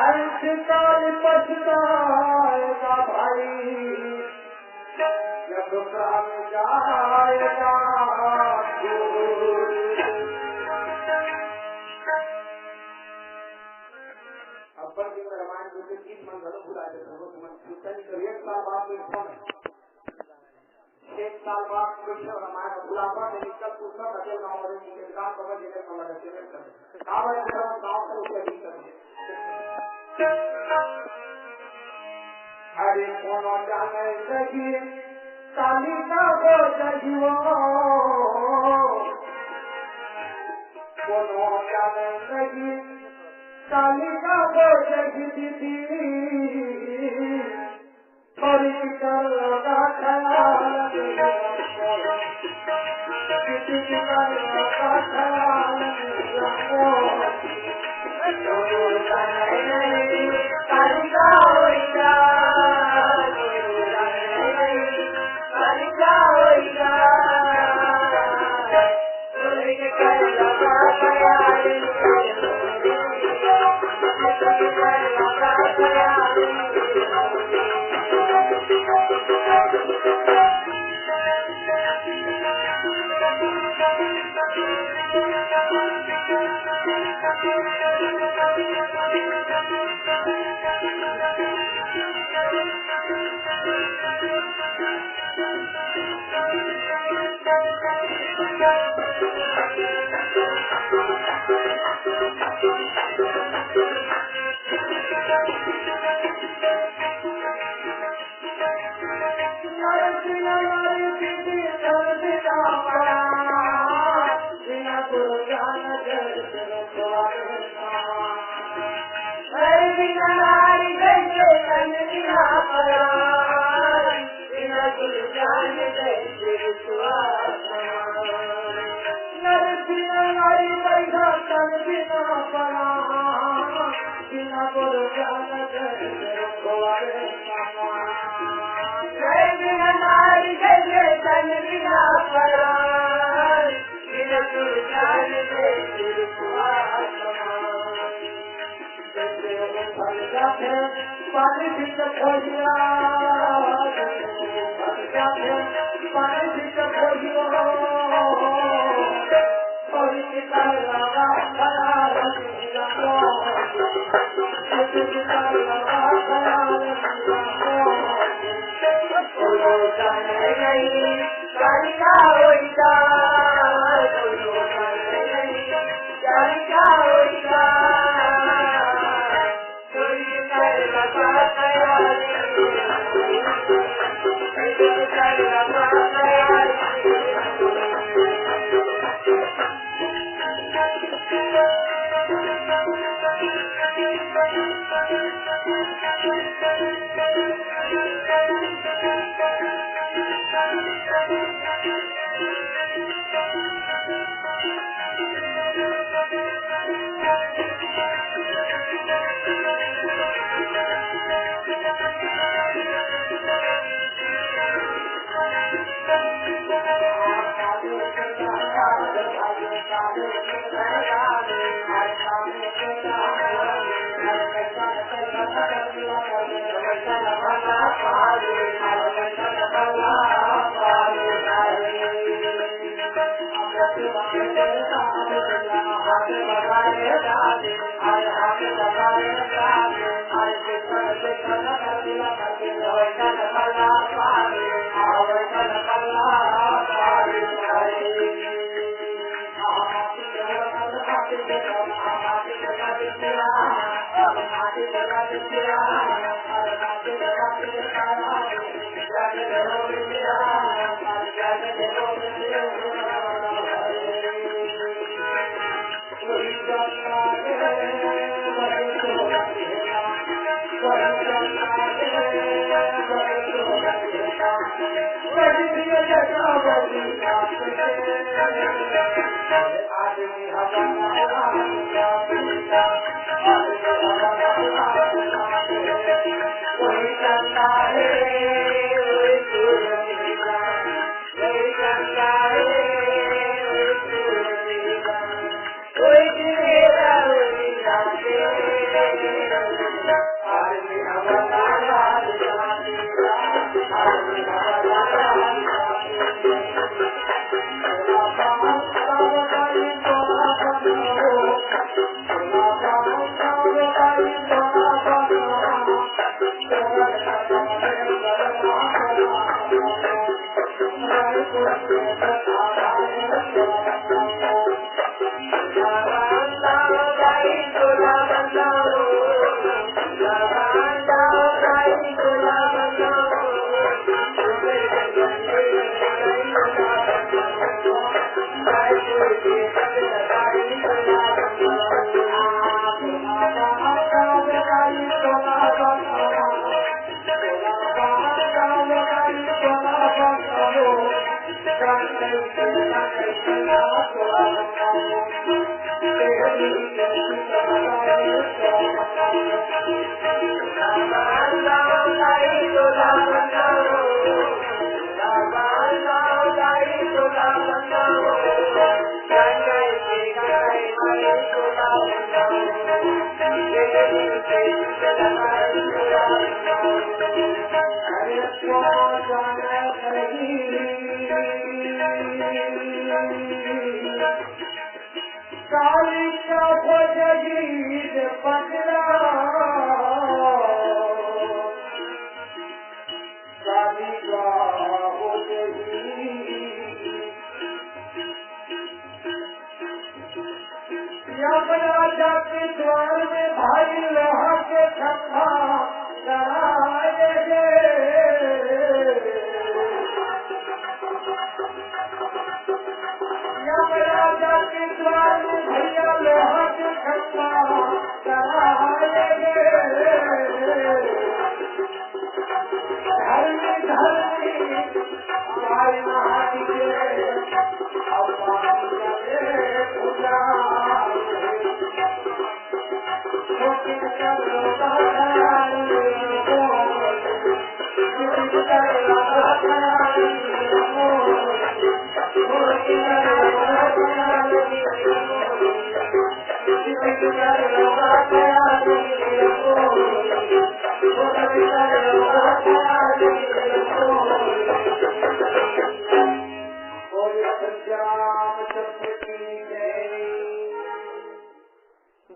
अंश काल पछताएगा भाई जब प्राण जाएगा। अब्बर जी में रामायण जो गीत मन घरों बुलाए थे एक साल बाद एक साल बाद कृष्ण रामायण बुलावा में निकल पूछना बदल गाँव वाले जी के गाँव कवर जिले में लगा चले गाँव से उसे भी करें। अरे कोनो जाने लगी कालिका को जगियो कोनो जाने लगी कालिका को जगी दीदी परिकर लगा ख्याल किसी का लगा ख्याल कालिका होइगा कालिका होइगा पानी भी खोजिया पानी भी खोजियो आदमी हवा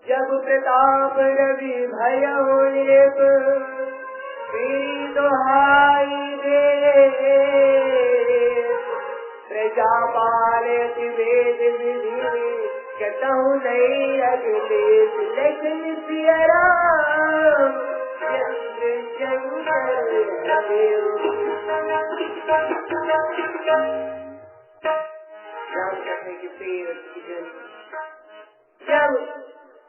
जब प्रताप रवि भयो एक दोहाई दे प्रजा पालत वेद विधि कहूँ नहीं अगले लेकिन सिया राम चंद्र शंकर राम कहने की प्रिय जब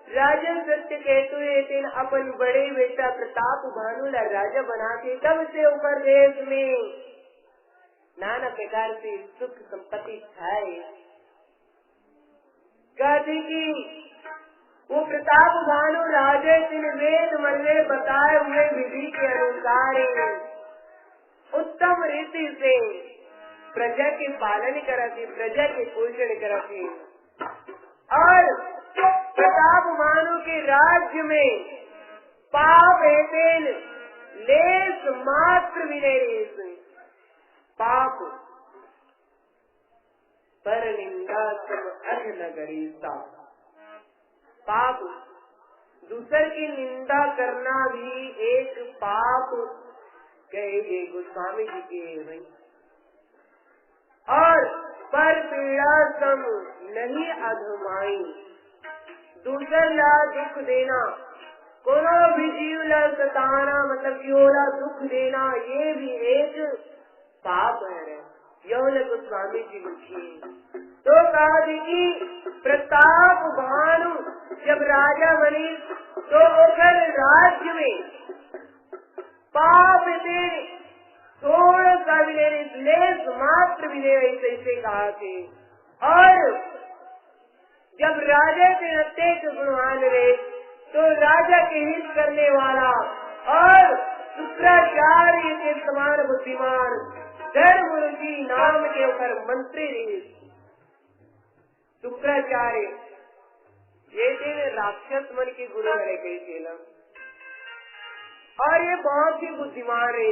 राजा सत्य केतु एक दिन अपन बड़े बेटा प्रताप भानु ला राजा बना के तब से ऊपर देश में नाना प्रकार से सुख संपत्ति छाए। कहते कि वो प्रताप भानु राजा तीन वेद मन में बताए हुए विधि के अनुसार उत्तम रीति से प्रजा के पालन करती, प्रजा के पोषण करती और प्रताप भानु के राज्य में पाप हेतेन लेस मात्र विनेश पाप पर निंदा सब अध नगरीता। पाप दूसर की निंदा करना भी एक पाप कहे गोस्वामी जी के भाई। और पर पीड़ा सम नहीं अधमाई, दूसर ला दुख देना, कोनो भी जीव ला सताना मतलब कि ओला दुख देना, ये भी एक पाप है। यौन गोस्वामी जी लिखी तो कहा कि प्रताप भानु जब राजा बनी तो ओकर राज्य में पाप दे थोड़ा सा भी लेस मात्र भी ऐसे कहा थे। और जब राजा के अत्येक गुणवान रहे तो राजा के हित करने वाला और शुक्राचार्य के समान बुद्धिमान धर्म ऋषि नाम के ऊपर मंत्री रहे। शुक्राचार्य ये दिन राक्षस मन के गुरु रहे गए थे और ये बहुत ही बुद्धिमान है।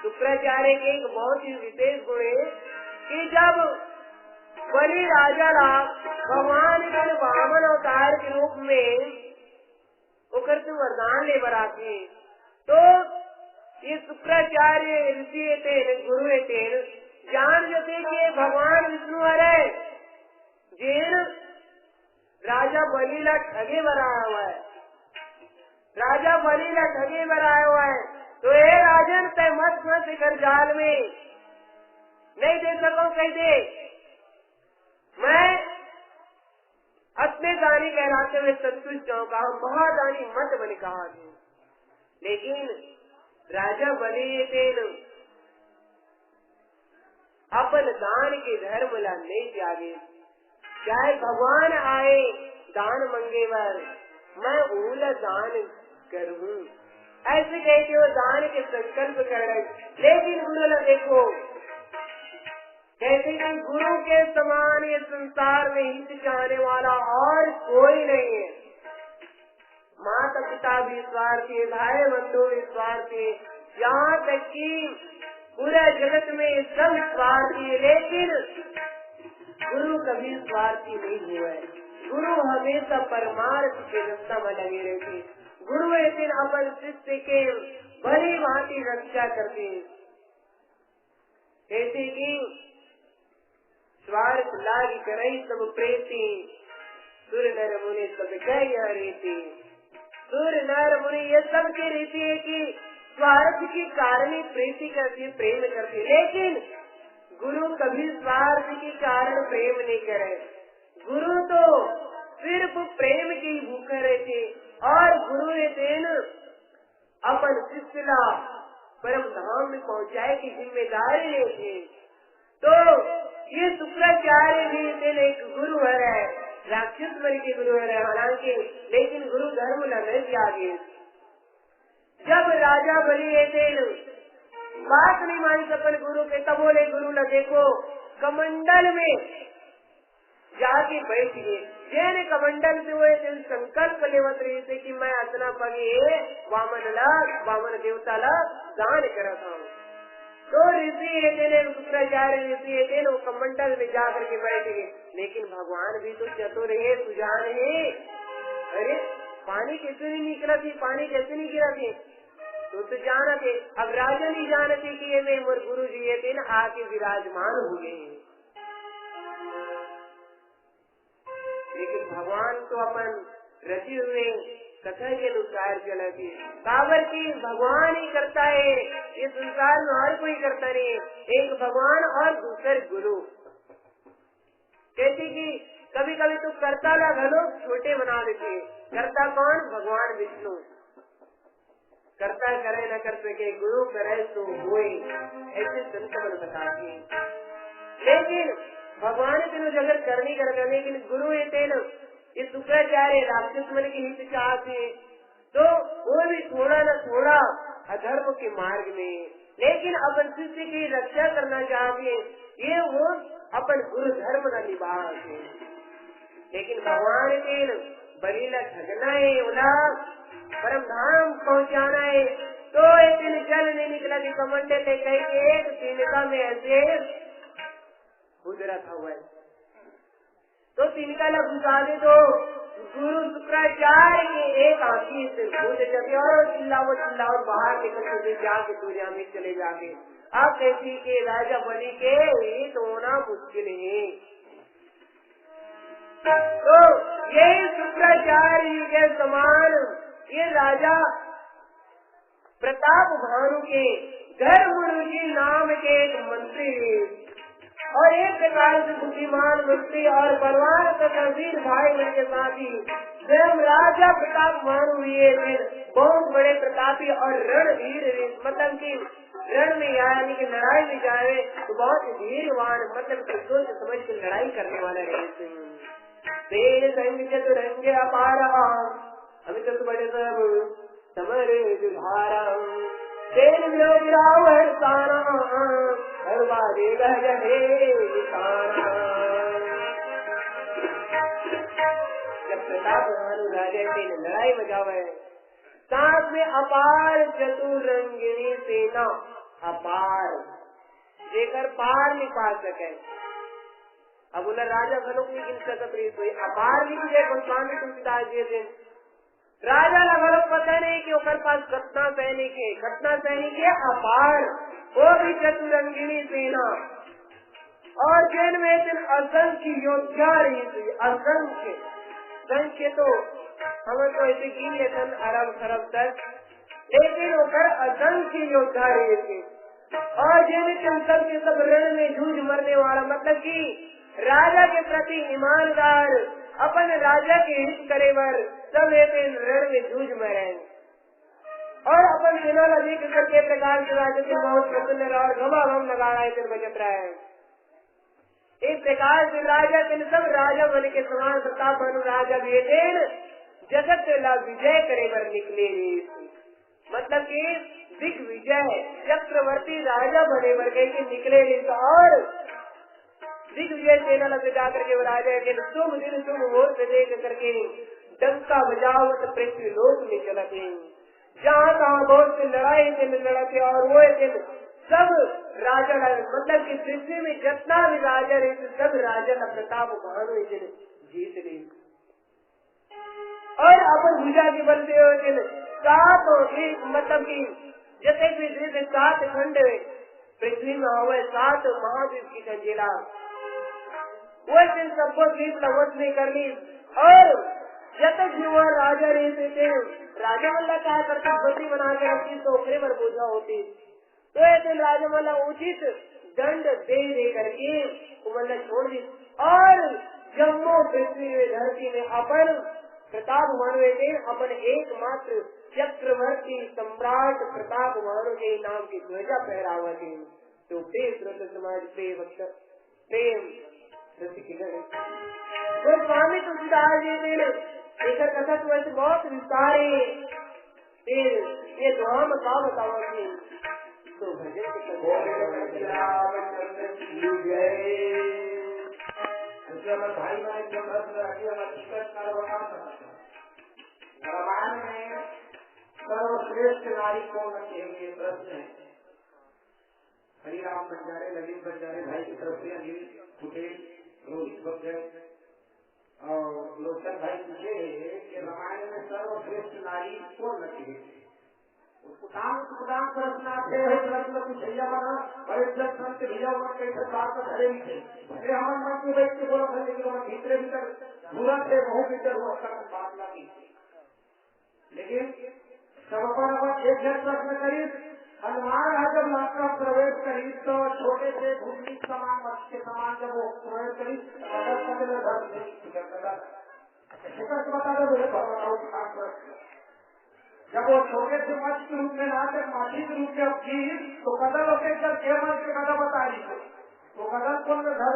शुक्राचार्य के एक बहुत ही विशेष गुण है कि जब बलि राजा भगवान के वामन अवतार के रूप में उकर से वरदान ले बराती तो ये शुक्राचार्य ऋषि थे गुरु थे जान जाते कि भगवान विष्णु है जेन राजा बलीला ठगे बनाया हुआ है, राजा बलीला ठगे बनाया हुआ है। तो ये राजन तय मत फंस कर जाल में, नहीं दे सको कह दे, मैं अपने दानी कहलाते हुए संतुष्ट जाऊँ, कहा महादानी मत बन कहा। लेकिन राजा बलि तेन अपन दान के धर्म ला नहीं त्यागे, चाहे भगवान आए दान मंगे वर मैं ऊला दान करूँ, ऐसे कह के वो दान के संकल्प कर रहे। लेकिन गुरु ने देखो कहते कि गुरु के समान ये संसार में हित चाहने वाला और कोई नहीं है। माता पिता भी स्वार्थी है, भाई बंधु भी स्वार्थी है, यहाँ तक कि पूरे जगत में सब स्वार्थी है, लेकिन गुरु कभी स्वार्थी नहीं हुआ है। गुरु हमेशा परमार्थ के रास्ता में लगे रहते। गुरु एक दिन अपन शिष्य के बड़ी भांति रक्षा करते हैं। जैसे कि स्वार्थ लाग करई सब प्रेती, सुर नर मुनि सब कह रीति। सुर नर मुनि ये सब की रीति है कि स्वार्थ के कारण ही प्रीति करती, प्रेम करती, लेकिन गुरु कभी स्वार्थ के कारण प्रेम नहीं करे। गुरु तो सिर्फ प्रेम के ही भूखे रहते और गुरु ने दिन अपन शिष्य ला परम धाम में पहुँचाए की जिम्मेदारी लेते। तो ये शुक्राचार्य भी दिन एक गुरु है, राक्षस मरी के गुरु है हालांकि, लेकिन गुरु धर्म नहीं त्यागे। जब राजा बलि दिन बात नहीं मानी अपन गुरु के, तब बोले गुरु न देखो कमंडल में जाके बैठ गए। जेने कमंडल से हुए संकल्प लेवत रही थे कि मैं अतना पगे वामन देवता ला दान करत हूँ। तो ऋषि शुक्राचार्य ऋषि वो कमंडल में जाकर के बैठ गए। लेकिन भगवान भी तो चतुर है, सुजान है। अरे पानी कैसे नहीं निकला थी, पानी कैसे नहीं गिरा थी, तो जाना थे। अब राजा नहीं जानते कि ये मैं गुरु जी ये दिन आके विराजमान हो गए। लेकिन भगवान तो अपन रचे हुए कथा के अनुसार चलती। काबर की भगवान ही करता है, ये संसार में और कोई करता नहीं। एक भगवान और दूसरे गुरु। कहते कि कभी कभी तो कर्ता ला घलो छोटे बना देते। कर्ता कौन? भगवान विष्णु। कर्ता करे न कर सके, गुरु करे तो होए, ऐसे संत मन बताते। लेकिन भगवान तेनो जगत करनी कर, लेकिन गुरु ये तेनो ये शुक्राचार्य राक्षस मन की हित चाहते, तो वो भी थोड़ा न थोड़ा अधर्म के मार्ग में, लेकिन अपन शिष्य की रक्षा करना चाहते। ये वो अपन गुरु धर्म का निभाते। लेकिन भगवान के बलीला ठगना है, उला परम धाम पहुँचाना है। तो एक दिन चल नहीं निकला कि कमंडल ले कहीं एक तिनका में ऐसे गुजरा था हुआ। तो तिनका ला घुसा दे तो गुरु शुक्राचार्य के एक आंखी से घुस जाते और चिल्लाओ बाहर निकल के जाके दुनिया में चले जाके। अब कैसी के राजा बलि के ये तो होना मुश्किल है। तो यही शुक्राचार्य के समान ये राजा प्रताप भानु के धर्मरुचि नाम के एक मंत्री और एक प्रकार से बुद्धिमान मंत्री और बलवान तथा वीर भाई उनके साथ ही स्वयं राजा प्रताप भानु हुए बहुत बड़े प्रतापी और रणवीर, मतलब की रण में यानी कि लड़ाई में जाए तो बहुत धीरवान, मतलब सोच समझ के लड़ाई करने वाला रहते हैं। तेरे संग चतुरंग अपार अभी तक बड़े सब समर जुझारा तेल विराव हर सारा हर बारे गहे निशाना। जब प्रताप भानु राजा तेल लड़ाई बजावे, साथ में अपार चतुरंगिनी सेना, अपार जेकर पार नहीं पा सके। अब उन्हें राजा घनों की गिन सकत रही तो अपार लिख गए भगवान ने तुलसीदास जी दिन राजा लगभग पता नहीं कि ओकर पास घटना सैनिक है अपार, वो भी चतुरंगिनी सेना। और जैन में दिन असंख्य योद्धा रही थी, असंख्य संख्य तो हमें तो ऐसे गिन लेते अरब खरब तक, लेकिन होकर असंख्य योद्धा रहे थे। और जिन सब के सब रण में जूझ मरने वाला, मतलब कि राजा के प्रति ईमानदार, अपन राजा के हित करे बर सब एक रण में जूझ मरे। और अपन सेना देख करके प्रकार के राजा के बहुत प्रसन्न और घमाघम लगाड़ा बचत रहा है। इस प्रकार से राजा सब राजा बन के समान प्रताप बन राजा बेटे जगत ला विजय करे बर निकले। मतलब कि दिग्विजय चक्रवर्ती राजा बने बर के निकले। और दिग्विजय सेना लग जाकर के राजा के शुभ दिन शुभ मुहूर्त देख करके डंका बजावत पृथ्वी लोक में चलते, जहाँ तहाँ बहुत से लड़ाई दिन लड़ते। और वो दिन सब राजा मतलब कि पृथ्वी में जितना भी राजा रहे सब राजा का प्रताप भानु जीत रहे। और अपन भुजा के बलते हुए सात मतलब की जैसे भी 7 खंड पृथ्वी में हुए 7 महाद्वीप की जंजीरा, वो दिन सबको द्वीप लवट नहीं कर ली। और जब तक भी वह राजा रहते थे, राजा मल्ला क्या करता बंदी बना के रखी तो ओखरे पर बोझा होती, तो ऐसे राजा मल्ला उचित दंड दे करके मतलब छोड़ दी। और जम्मू पृथ्वी में धरती में अपन प्रताप मानवे थे, अपन एकमात्र चक्रवर्ती सम्राट प्रताप मानो के नाम की ध्वजा फहरावा थे। तो प्रेम समाज प्रेम प्रेम तो स्वामी तुलसीदास जी ने एक कथा तो ऐसे बहुत विस्तार है। ये दुआ में क्या बताओगे तो भाई रामायण में सर्वश्रेष्ठ नारी कौन कहेंगे प्रश्न है। हरिराम बंजारे, ललित बंजारे भाई की तरफ से अनिल कुटेल, रोहित बंजारे और लोचन भाई पूछे कि रामायण में सर्वश्रेष्ठ नारी कौन कहेंगे। प्रश्न आते हैं, प्रश्न पूछैया बना और जब संत भिजा हुआ कैसे बात खड़े थे हमारे मन के बैठ के बोला लेकिन भीतरे भीतर बुरा थे बहुत भीतर हुआ बात लगी। लेकिन सब पर एक प्रश्न करीब हनुमान है जब लंका प्रवेश करी तो छोटे से भूमि समान मत्स्य के समान जब वो प्रवेश करी बता दो। जब वो छोटे से मत्स्य के रूप में ना कर माछी के रूप में की तो कदल होते कदम बता रही थे तो कदल को घर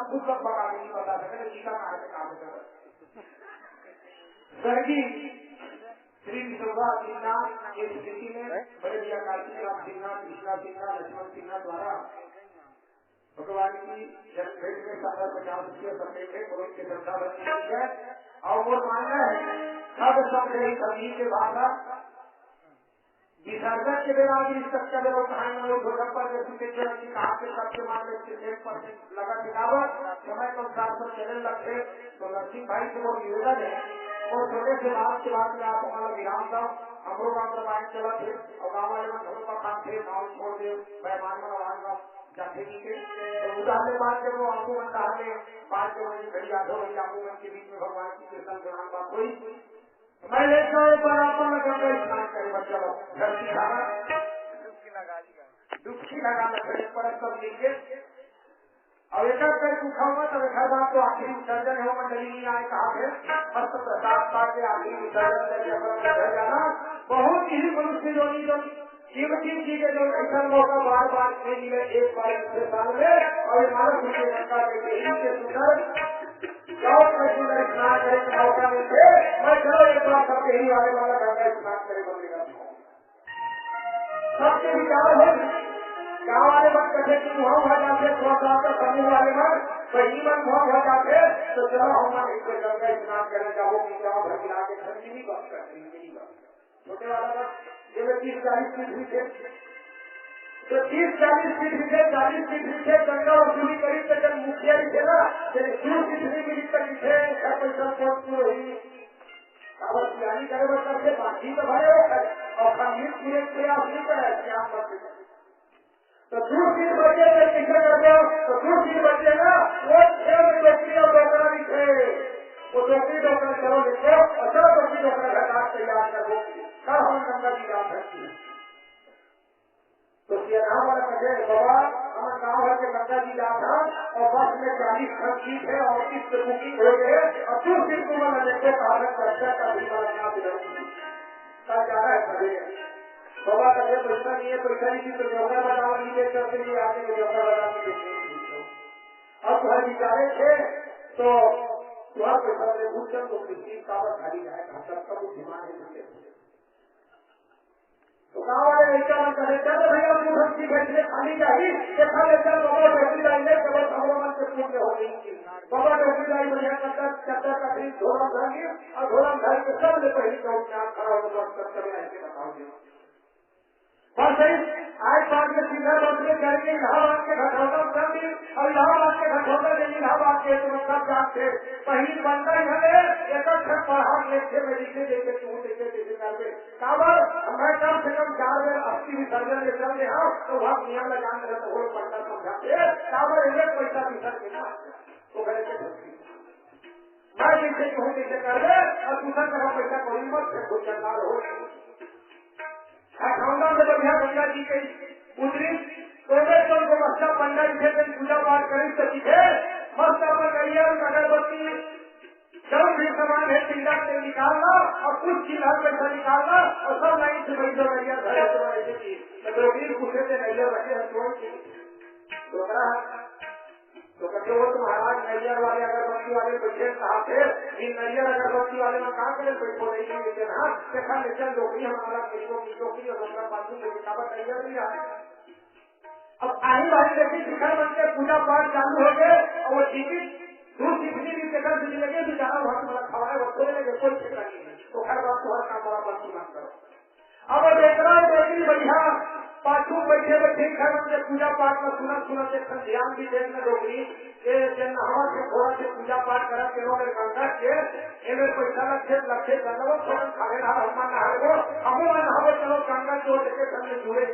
खुद तक बता नहीं बता सके सीता काम कर स्वर्गीय श्री विश्वभा सिन्हा की स्थिति में बड़े भैया कार्तिक राम सिन्हा, कृष्णा सिन्हा, लक्ष्मण सिन्हा द्वारा भगवान की जन्मभेट में 50 के श्रद्धा बनती है। और वो मानना है सब समझे सभी के भाषा विसर्जन के बेला भी सच्चा लोग कहानी कहा के सबके मामले 1% लगा गिरावट समय के अनुसार सब चैनल लगते तो नरसिंह भाई से वो निवेदन है और छोटे से बात के बाद में आप हमारा विराम साहब हमरो गाँव रामायण चला थे और गाँव वाले में घरों का काम थे गाँव छोड़ दे मेहमान में जाते के उदाहरण बाद जब वो आंखों में कहा 5 बजे घड़ी 8 बजे आंखों में के बीच में भगवान की कीर्तन गुणान बात हुई मैं ले जाऊँ बराबर गंगा स्नान करे बच्चा डुबकी लगा लकड़ी पर सब लीजिए और एक करके उठाऊंगा तब एक बात तो आखिरी विसर्जन है वो मंडली नहीं आए कहा है मस्त प्रसाद पा के आखिरी विसर्जन करके जाना बहुत ही मनुष्य जोनी जो कीमती चीजें जो ऐसा मौका बार बार नहीं मिले एक बार दूसरे साल में और मानव के जनता के सुंदर सुंदर स्नान करे मौका मिलते मैं चलो एक बार सबके ही वाले वाला गंगा स्नान करे बनेगा सबके विचार हो गाँव वाले मन कहे कि वहाँ हो जाते थोड़ा सा समूह वाले मन वही मन वहाँ हो जाते तो चलो हमारे गंगा स्नान करने जाओ कि गाँव भर मिला के ठंडी नहीं बात कर छोटे वाला जब 30-40 फीट हुई थे तो 30-40 फीट हुई थे 40 फीट हुई थे गंगा और पूरी करी तो जब मुखिया भी थे ना जब 2 मिनट तक थे पैसा पहुंच रही तैयारी करे करके बाकी तो भरे और खंडित पूरे प्रयास नहीं करे क्या तो दूसरी बच्चे से पीछे कर दो तो दूसरी बच्चे ना वो डॉक्टरी और डॉक्टर भी थे, वो डॉक्टरी डॉक्टर चलो देखो और चलो डॉक्टरी डॉक्टर का काज तैयार कर दो, कब हम गंगा जी जा सकते हैं। तो नाम वाला कहे बाबा हमारे गाँव है कि गंगा जी जा था और बस में 40 खर्च की थे और 30 पे बुकिंग हो गए और दूसरी को मैं लेके कहा चर्चा का भी बना कल जा रहा है खड़े बाबा कहे पैसा नहीं है, पैसा नहीं तो जोकर बताओ नहीं ले करते लिए आगे के जोकर बता के अब तुम्हारे विचारे थे तो तुम्हारा पैसा ले पूछकर तो किसी कावर खाली जाएगा सबका बुद्धिमान है। तो गाँव वाले ऐसा मन करे चलो भैया तू भक्ति बैठने खाली चाहिए देखा लेकर बाबा डॉक्टरी लाई ले चलो खबरों मन से पूर्ण हो गई बाबा डॉक्टरी लाई बढ़िया चक्कर का दिन धोला धरेंगे और धोला धर के सब ले पहले चौक खड़ा होकर चक्कर ऐसे बताओगे बस सही आज बात में सीधा दूसरे जाएंगे इलाहाबाद के घटौता उठाएंगे और इलाहाबाद के घटौता से इलाहाबाद के तो सब जानते पहली बनता है एक पढ़ा लेखे में लिखे देखे तू देखे देखे करके काबर मैं कम से कम 4 बेर 80 विसर्जन ले चल रहे तो वहाँ नियम लगाने रहे तो वो पढ़ता समझाते काबर एक पैसा विसर्जन ना तो गए थे मैं जैसे कहूँ जैसे कर रहे और दूसरा तरह पैसा कोई मत से कुछ चंदार हो अठाउना में बढ़िया गंगा जी के उतरी तो मस्ता पंडा जी से पूजा पाठ करी सकी थे मस्त पर करिए अगरबत्ती जब भी सामान है चिंता से निकालना और कुछ चिल्ला पैसा निकालना और सब लाइन से बैठ जाओ नैया घर तो पूछे थे नैया रखे तो कहते वो तो महाराज नैयर वाले अगरबत्ती वाले बैठे साहब थे इन नैयर अगरबत्ती वाले में कहा करे बैठो नहीं लेते ना देखा लेकर नौकरी हमारा नौकरी और हमारा पास किताबत नैयर नहीं आया। अब आई भाई देखिए शिखर बन के पूजा पाठ चालू हो गए और वो टिकट दूध सीखने भी शिखर भी लगे बेचारा बहुत बड़ा खवाए वो खोले लगे कोई शिखर नहीं है तो हर बात तुम्हारा काम बड़ा बच्ची मत करो। अब वो देख रहा है देखिए बढ़िया पाछू बैठे बैठे घर में पूजा पाठ में सुना ध्यान भी देखने डोगरी नहावा के थोड़ा से पूजा पाठ करा के लोग गंगा के पैसा लक्षे गंगा खाने नहावे हम नहावे चलो गंगा जो देखे संग जुड़े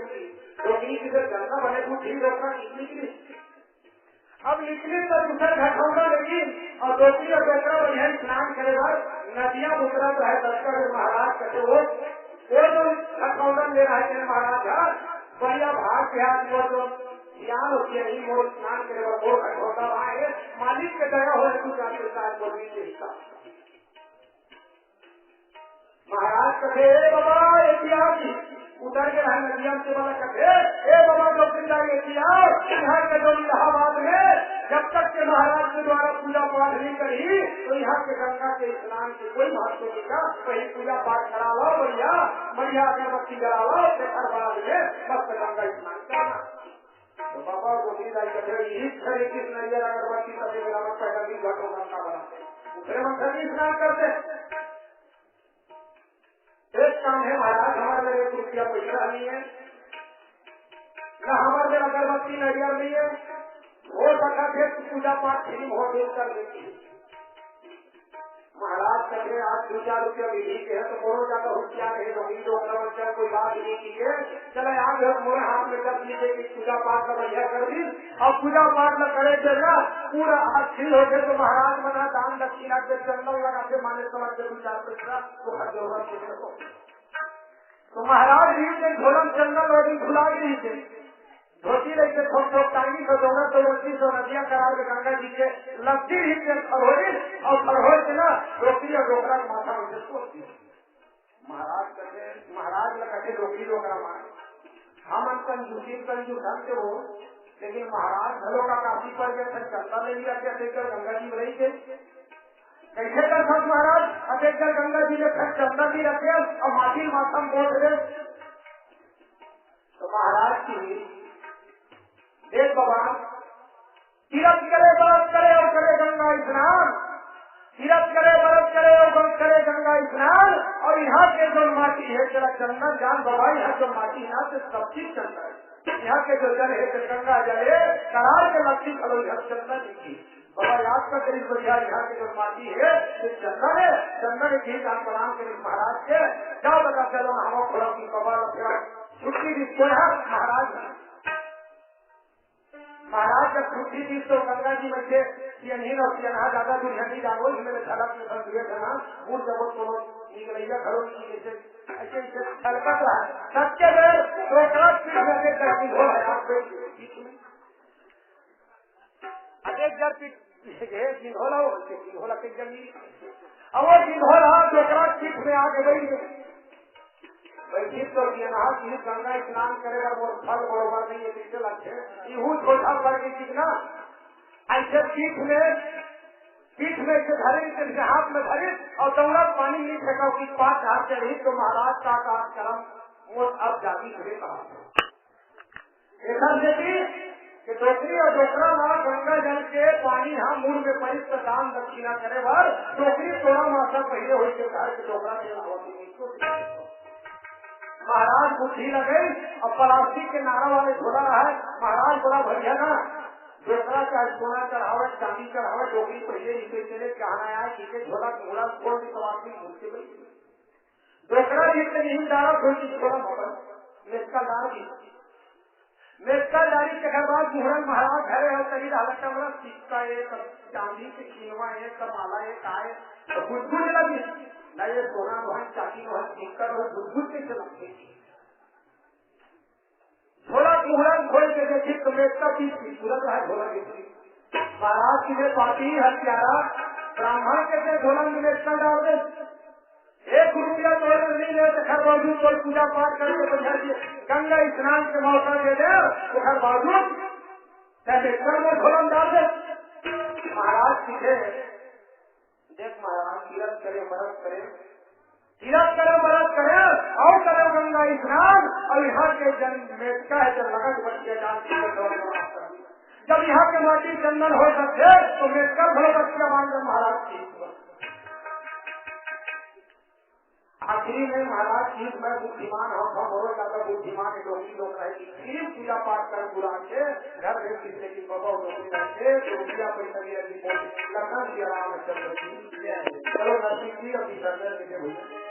डोगरी किधर गंगा बने को ठीक रोकना निकली अब निकले तो दूसरा घटौना लेकिन और डोगरी और डोकरा बढ़िया स्नान करेगा नदियां उतरा तो है दशका महाराज कहते वो जो घटौना ले रहा है महाराज बढ़िया भाग के वो जो ज्ञान होती है वो स्नान करे वो होता रहा है मालिक के जगह हो तू जाते साथ बोलने के हिसाब महाराज कहे बाबा इतिहास उतर के रहे नदिया से वाला कहे बाबा डॉक्टर यहाँ के जो इलाहाबाद में जब तक के महाराज के द्वारा पूजा पाठ नहीं करी तो यहाँ के गंगा के स्नान के कोई महत्व नहीं था वही पूजा पाठ करा लो बढ़िया बढ़िया अगरबत्ती करा लो हर बाद में मस्त गंगा स्नान करना। तो बाबा को इस तरह की नैयर अगरबत्ती सभी बराबर पहले घटों गंगा बना स्नान करते एक काम है महाराज हमारे मेरे 1 रुपया पैसा नहीं है न हमारे मेरा अगरबत्ती नैयर नहीं है हो सका थे पूजा पाठ फिल्म हो देख कर लेती महाराज कहते आज 2-4 रुपया मिली के है तो बोलो ज्यादा होशियार है बच्चा कोई बात नहीं की है चले आज मोरे हाथ में कर लीजिए कि पूजा पाठ का बढ़िया कर दी और पूजा पाठ में करे थे ना पूरा हाथ खिल हो गए तो महाराज मना दान दक्षिणा के चंदन लगा के माने समझ के 2-4 पैसा तो हर जरूरत तो महाराज जी ने घोलम चंदन और खुला भी नहीं थे धोती लेके टाइमी को दोनों तो 2500 नदियां करा के गंगा जी के लगती ही खरोड़ी और खरोड़ के ना रोटी और डोकरा के माथा उसे सोचती महाराज कहते महाराज लगे रोटी डोकरा मार हम कंजूसी ढंग से हो लेकिन महाराज घरों का काफी पड़ गया चंदा ले लिया क्या देखकर गंगा जी रही थे कैसे कर सकते महाराज अटेकर गंगा जी ने फिर चंदा भी रखे और माटी माथा में बोल रहे तो महाराज की देख बाबा तीरथ करे व्रत करे और करे गंगा स्नान तीरथ करे व्रत करे और करे गंगा स्नान और यहाँ के जो माटी है तेरा चंदन जान बाबा यहाँ जो माटी यहाँ से सब चीज चलता है यहाँ के जो जल है गंगा जल है करार के लक्ष्मी फलो यहाँ चंदन की बाबा याद का करीब बढ़िया यहाँ की जो माटी है चंदन की प्रणाम करीब महाराज के क्या बता चलो हम थोड़ा की बाबा छुट्टी भी महाराज महाराज जब छुट्टी थी तो गंगा जी में से सीएनहीन और सीएनहा ज्यादा दुर्घटनी डालो मेरे झलक में बन हुए थे ना बूढ़ जब दोनों निकलैया घरों की जैसे ऐसे ऐसे छलकत रहा सच्चे बेर तो एक जर सिंघोला सिंघोला के जमी अब वो सिंघोला दोकरा पीठ में आके बैठ बैठी तो सीएनहा की गंगा स्नान करे वो फल बरोबर नहीं है किससे लगते इहू छोटा पड़ गई थी ना ऐसे पीठ में से धरे हाथ में धरे और दौड़ा पानी नहीं फेंका कि 5 हाथ चढ़ी तो महाराज का कर्म वो अब जाती घरे कहा कि डोकरी और डोकरा वहाँ गंगा जल के पानी यहाँ मूल में परित दान दक्षिणा करे बार डोकरी 16 मासा पहले हुई के घर के डोकरा के महाराज बुद्धि लगे और प्लास्टिक के नारा वाले झोला है महाराज बड़ा बढ़िया ना डोकरा चाहे सोना चढ़ावे चांदी चढ़ावे डोकरी पहले इसे चले कहना आया कि झोला घोड़ा छोड़ दी प्लास्टिक मुझसे बड़ी डोकरा जितने नहीं डाला थोड़ी झोला मगर मेस्का डाल दी मेस्का डाली के बाद मुहरन महाराज घरे हो कहीं डाला कमरा सिक्का एक चांदी के खीनवा एक माला एक आए तो बुद्धू लगी न ये सोना वहां चांदी वहां सिक्का वहां बुद्धू के चलते थोड़ा मुहूर्त खोल के देखी तो मेस्का की सूरत है झोला की महाराज की पार्टी हत्यारा ब्राह्मण के झोला में मेस्का डाल दे 1 रुपया तो नहीं ले तो घर बावजूद कोई पूजा पाठ करके तो गंगा स्नान के मौका दे दे तो घर बावजूद मेस्का में झोला डाल दे महाराज सीधे देख महाराज तीरथ करे मरद करे और करे गंगा स्नान और यहाँ के जन्म मेटका है जब लगन बन गया जब यहाँ के माटी चंदन हो सकते तो मेटका भले बच्चिया मान कर महाराज की आखिरी में महाराज की मैं बुद्धिमान हूँ बहुत ज्यादा बुद्धिमान डोंगी लोग रहेगी फिर पूजा पाठ कर बुला के घर में किसने की बाबा डोंगी रहते तो पूजा पैसा लखन की आराम चल रही चलो नरसिंह जी अभी सर्जन देखे भैया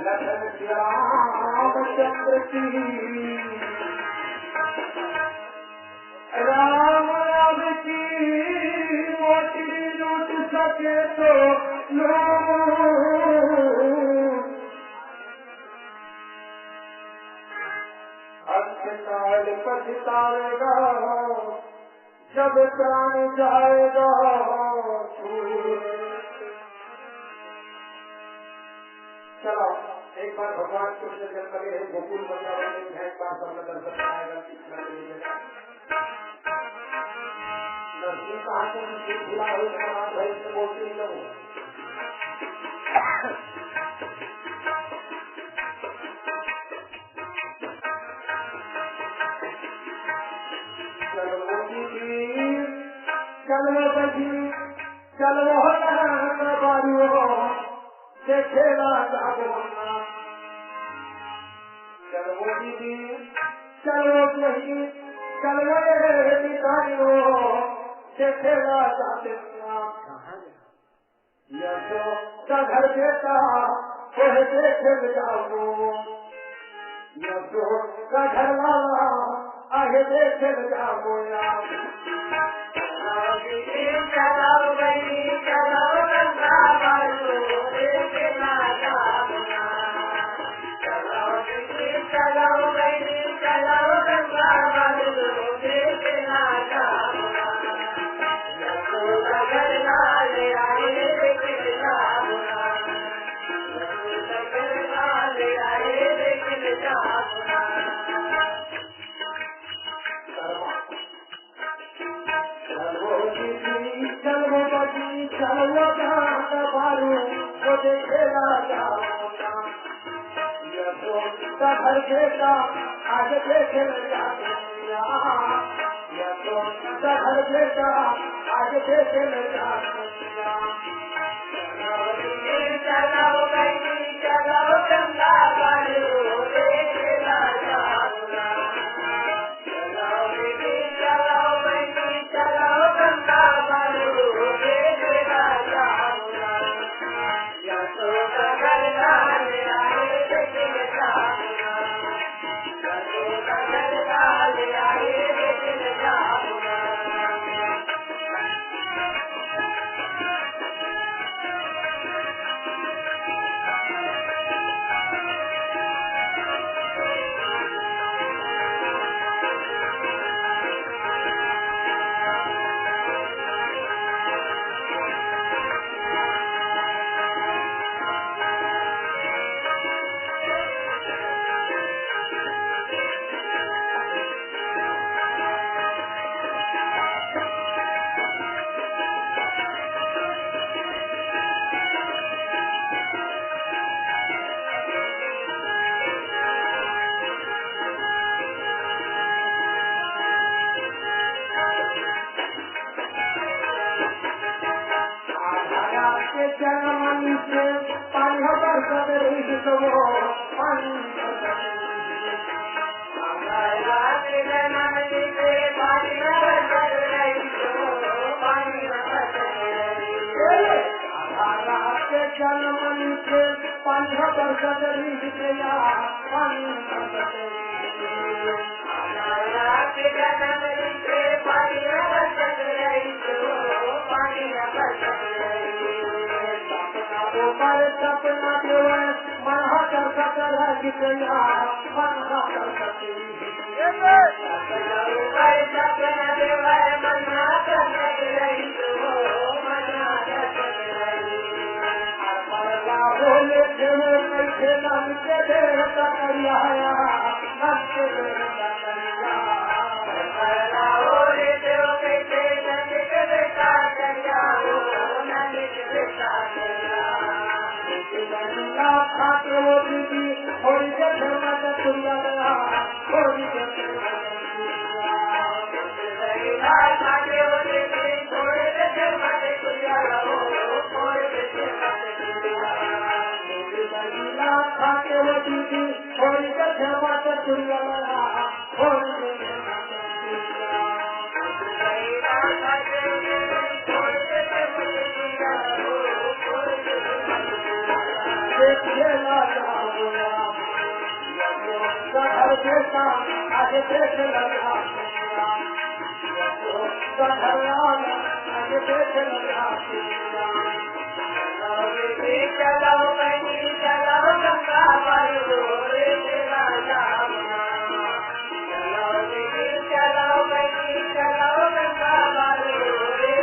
लखन श्री रामचंद्र की राम राम की मोटी लूट सके तो अंतकाल पछताएगा जब प्राण जाएगा चलो एक बार भगवान कृष्ण जब लगे हैं गोकुल वृंदावन में एक बार सबने दर्शन आएगा नरसिंह कहा से खुला हो भाई से बोलते ही लगो चलो बची चलो बारू खेला जागोना चलो दीदी चलो कहीं चलो निकालो खेला जागोना यशो घर बेटा देख जाओ यशो घर वाला आगे देख जाओ चलाओ गई चलाओ गंगा बालू चलाओ गई चलाओ गंगा बालू देखना घर लाले आए देखना लाले आए देखना चलो बची चलो बारू वो देखेगा घर बेटा आज देखे घर बेटा आज देखे चलाओ गई चलाओ गंगा बारू देखना चलाओ गंगा बारू देखना वो पानी चल मन के 15 वर्ष गया पानी सपना मना कर सकता गया मना कर सकती बोले खेला के देर करिया खाते वो दीदी थोड़ी देर मत खुला थोड़ी देर खाते वो दीदी थोड़ी देर मत खुला खाते वो दीदी थोड़ी देर मत खुला आगे देख लगा आगे देख लगा चलाओ बनी चलाओ गंगा पारो रे चलाओ बनी चलाओ गंगा पारो रे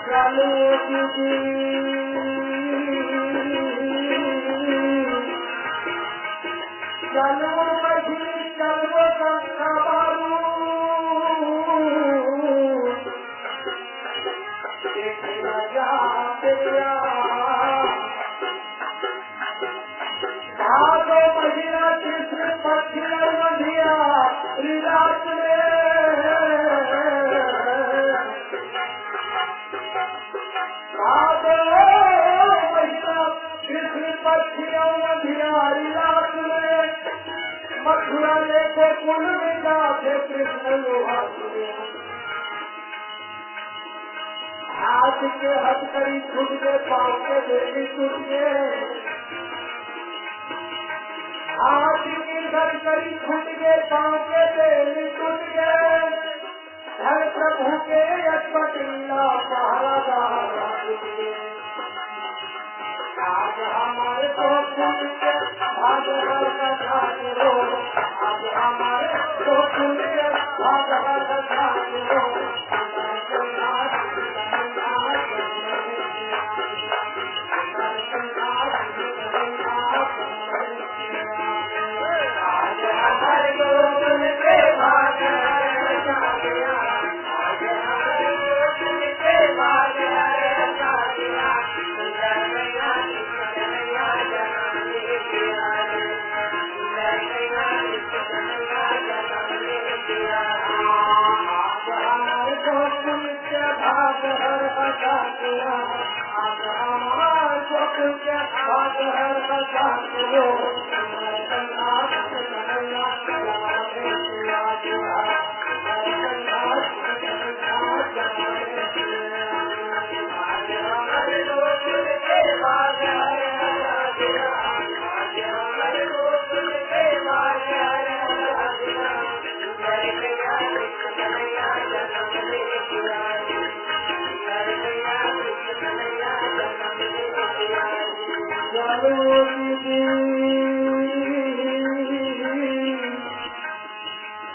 चलो चलो बही चलो गंगा बारू देखना जाते भागो महिला कृष्ण पक्षी नदिया रात में भागो महिला कृष्ण पक्षियों नदियारी रात में मथुरा लेके कुल मिला थे कृष्ण लोहा हाथ के हथकड़ी छूट के पाँव के बेटी छूट गए हाथ की हथकड़ी छूट के पाँव के बेटी छूट गए हर प्रभु के अटपटीला पहरादार आज हमारे तो फूल के भागवत कथा करो आज हमारे तो फूल के भागवत कथा करो आज हमारे तो फूल के भागवत आज हमारे तो फूल के भागवत भाग हर बचा किया आज हमारे गोकुल के भाग हर बचा किया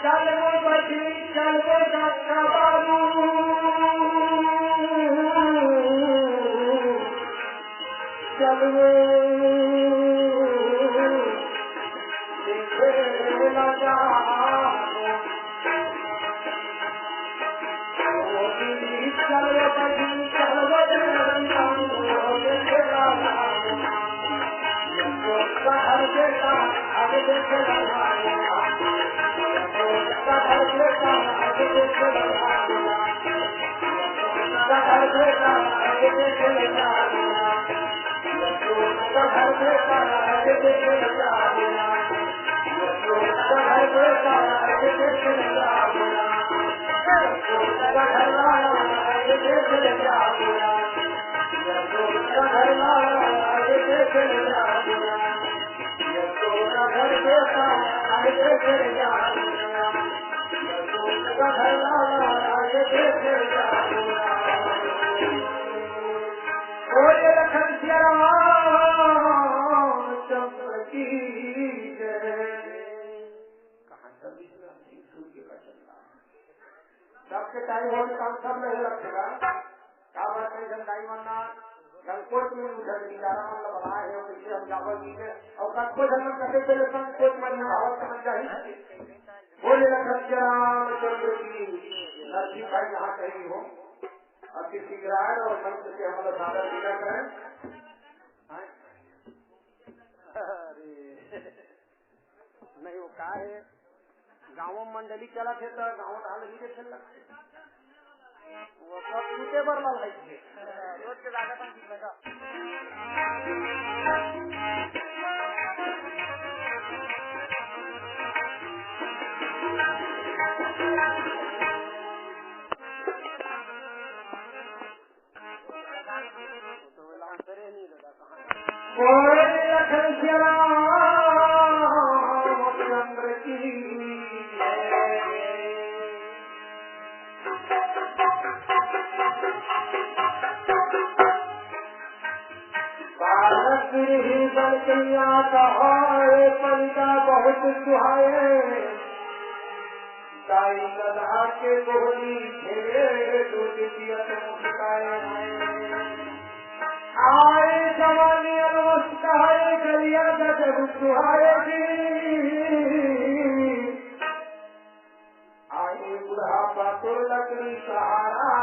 चलो बची चलो गंगा बारू चलो लगा चलो बची चलो हर बेटा आगे देखे सबके टाइम होने का सब नहीं रखेगा क्या बात है जनताई बनना कोर्ट में मतलब बनाए हैं पीछे हम जावर कीजिए और कब को जन्म करते चले कोर्ट में आवत समझ चाहिए बोले लखन रामचंद्र की नरसिंह भाई यहाँ कहीं हो अति शीघ्र आए और मंत्र से हम लोग सादर पूजा करें। नहीं वो क्या है गाँव मंडली चला थे तो गाँव ढाल ही के चल वो सब टूटे बर लाई थे रोज के जाकर चंद्र की भारत ही बन कन्या कहाए पंचा बहुत सुहाए ताई कदा के बोली घेरे दूध पियत मुस्काए आए जवानी नमस्कार कलिया जब सुहाएगी आए बुढ़ापा तो लकड़ी सहारा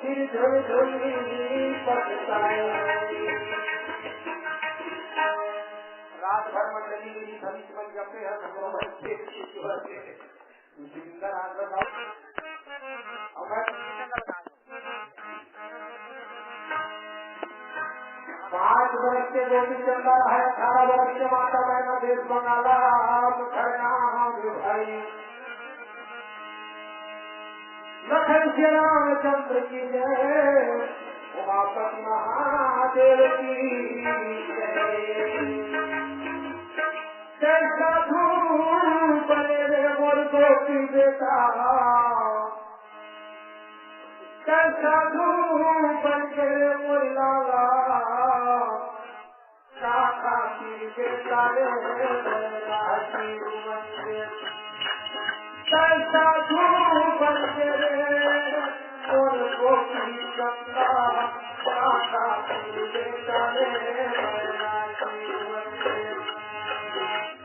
फिर झोल झोली पछताए रात भर मंडली सभी समझ जाते हैं जिंदर आंध्र पांच वर्ष के गोपी चंदा है 18 वर्ष के माता बहना देश बंगाला भाई लखन श्री रामचंद्र की जय उमापति महादेव की जय साधु बने रे मोर गोपी बेटा जय साधु बन के मोर लाला साखा की बेटा रे जय साधु बन के मोर गोपी चंदा साखा की बेटा रे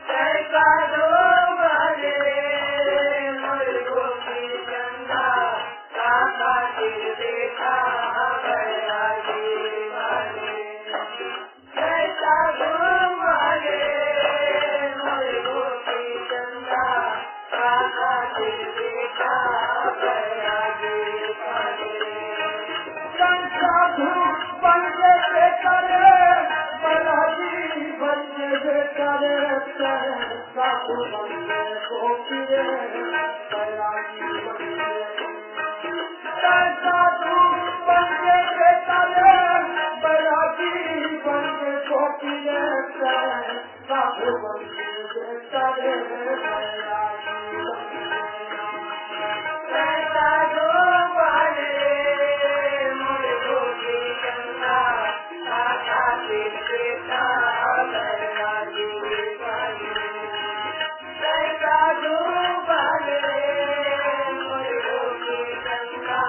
जय साधु बने मोर गोपी चंदा साखा की बेटा गया जी जय साधु बने मोर गोपी चंदा साखा की बेटा गया जी साधु बन के बेटा रे बलाजी बन के बेटा रे साधु बन के गोपी रे बलाजी बन के साधु बन के बेटा रे बलाजी बन के गोपी रे साधु बन के बेटा रे बलाजी साधु बने मोर गोपी चंदा साखा की बेटा गया जी जय साधु बने मोर गोपी चंदा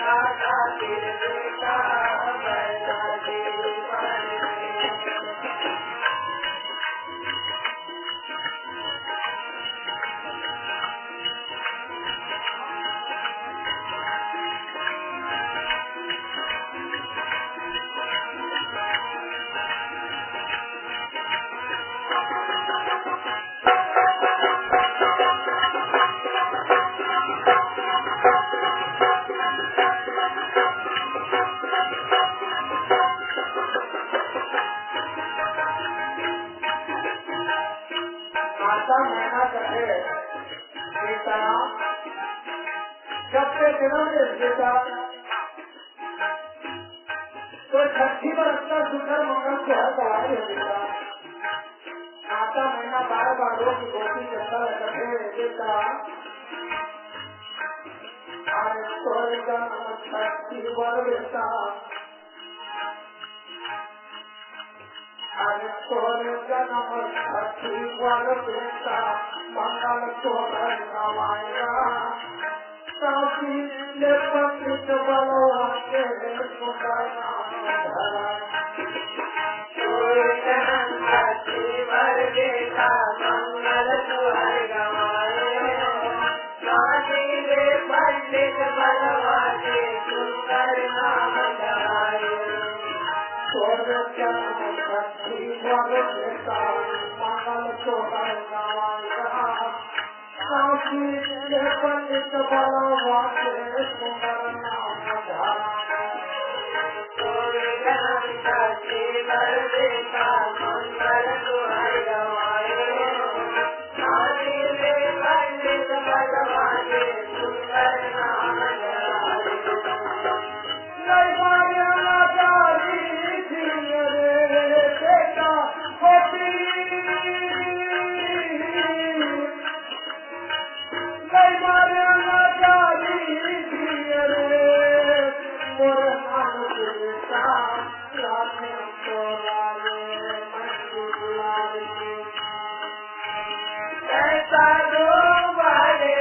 साखा की बेटा गया जी माता मैना कहे सीता जब से जन्म ले सीता तो छठी बरस का सुंदर मंगल को हर दवाई है सीता। माता मैना बार बार रोज गोपी चलता कहे सीता अरे तोरे जन्म छठी बरसा अरे तोरे जन्म छठी बरसा मंगल तोरे गवाएगा काशी ले पंडित बलवा के सुंदर तोरे जन्म छठी बरसा मंगल तोरे गवाएगा काशी ले पंडित बलवा के सुंदर नाम गाए तोरे जन्म छठी बरसा मंगल तोरे गवाएगा काशी ले पंडित बलवा के सुंदर नाम गाए तोरे जन्म छठी बरसा मंगल तोरे गवाएगा काशी ले पंडित बलवा के सुंदर नाम गाए नहीं माया जारी थी रे बेटा गोपी नहीं माया जारी थी रे मोर मन बेटा राधे तो लागे मंजुलारी ऐसा दो बारे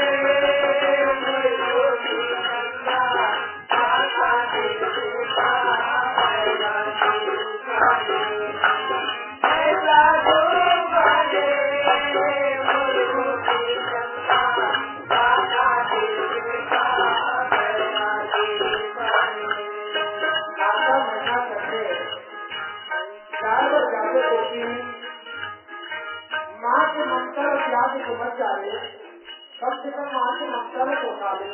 माँ के ममता त्याग को मत डाले कम से कम माँ के ममता को डाले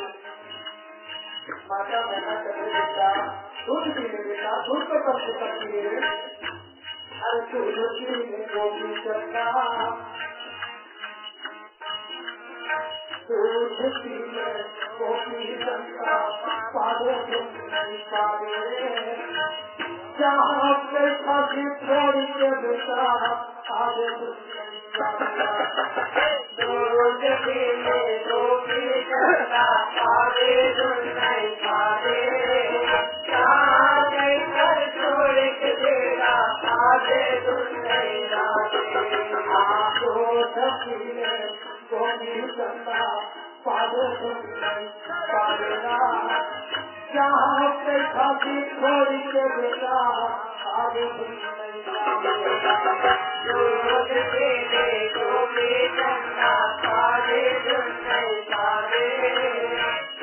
माता मैना करे बेटा दूध पीने बेटा दूध को कम से कम पिए अरे दूध पीने गोपी चलना दूध पीने गोपी चलना पादे नहीं पादे जहाँ पे फांसी छोड़ी के बेटा आगे दूध पीने गोपी चलना आगे नहीं पादे जहाँ पे घर छोड़ के बेटा आगे नहीं जाते दूध पीने गोपी चलना पादे नहीं पादेगा जहाँ पे फांसी छोड़ी के बेटा आगे नहीं जाते दूध पीने गोपी चलना आगे नहीं पादे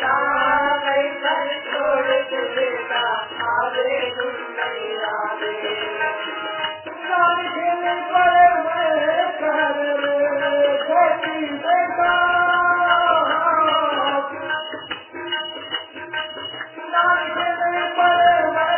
जहाँ पे घर छोड़ के बेटा आगे नहीं जाते खेलने पड़े हुए कर गोपी बेटा खेलने पड़े हुए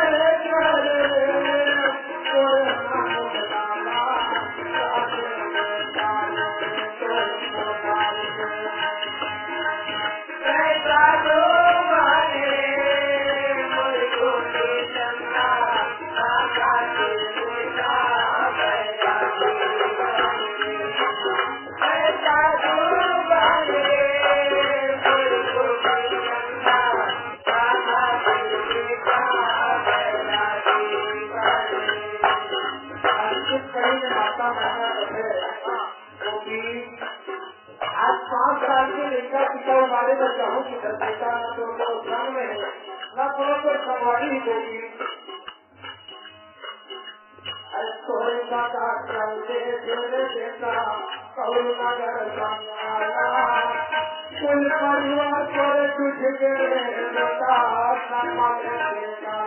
आज 5 साल के लेकर पिता हमारे बच्चों की दर्शिका न तो उनको संग में है न तो कोई संवादी ही होगी सोने का चलते जोड़े देता कौन नगर कुल परिवार पर तुझे बेटा सम्मान देता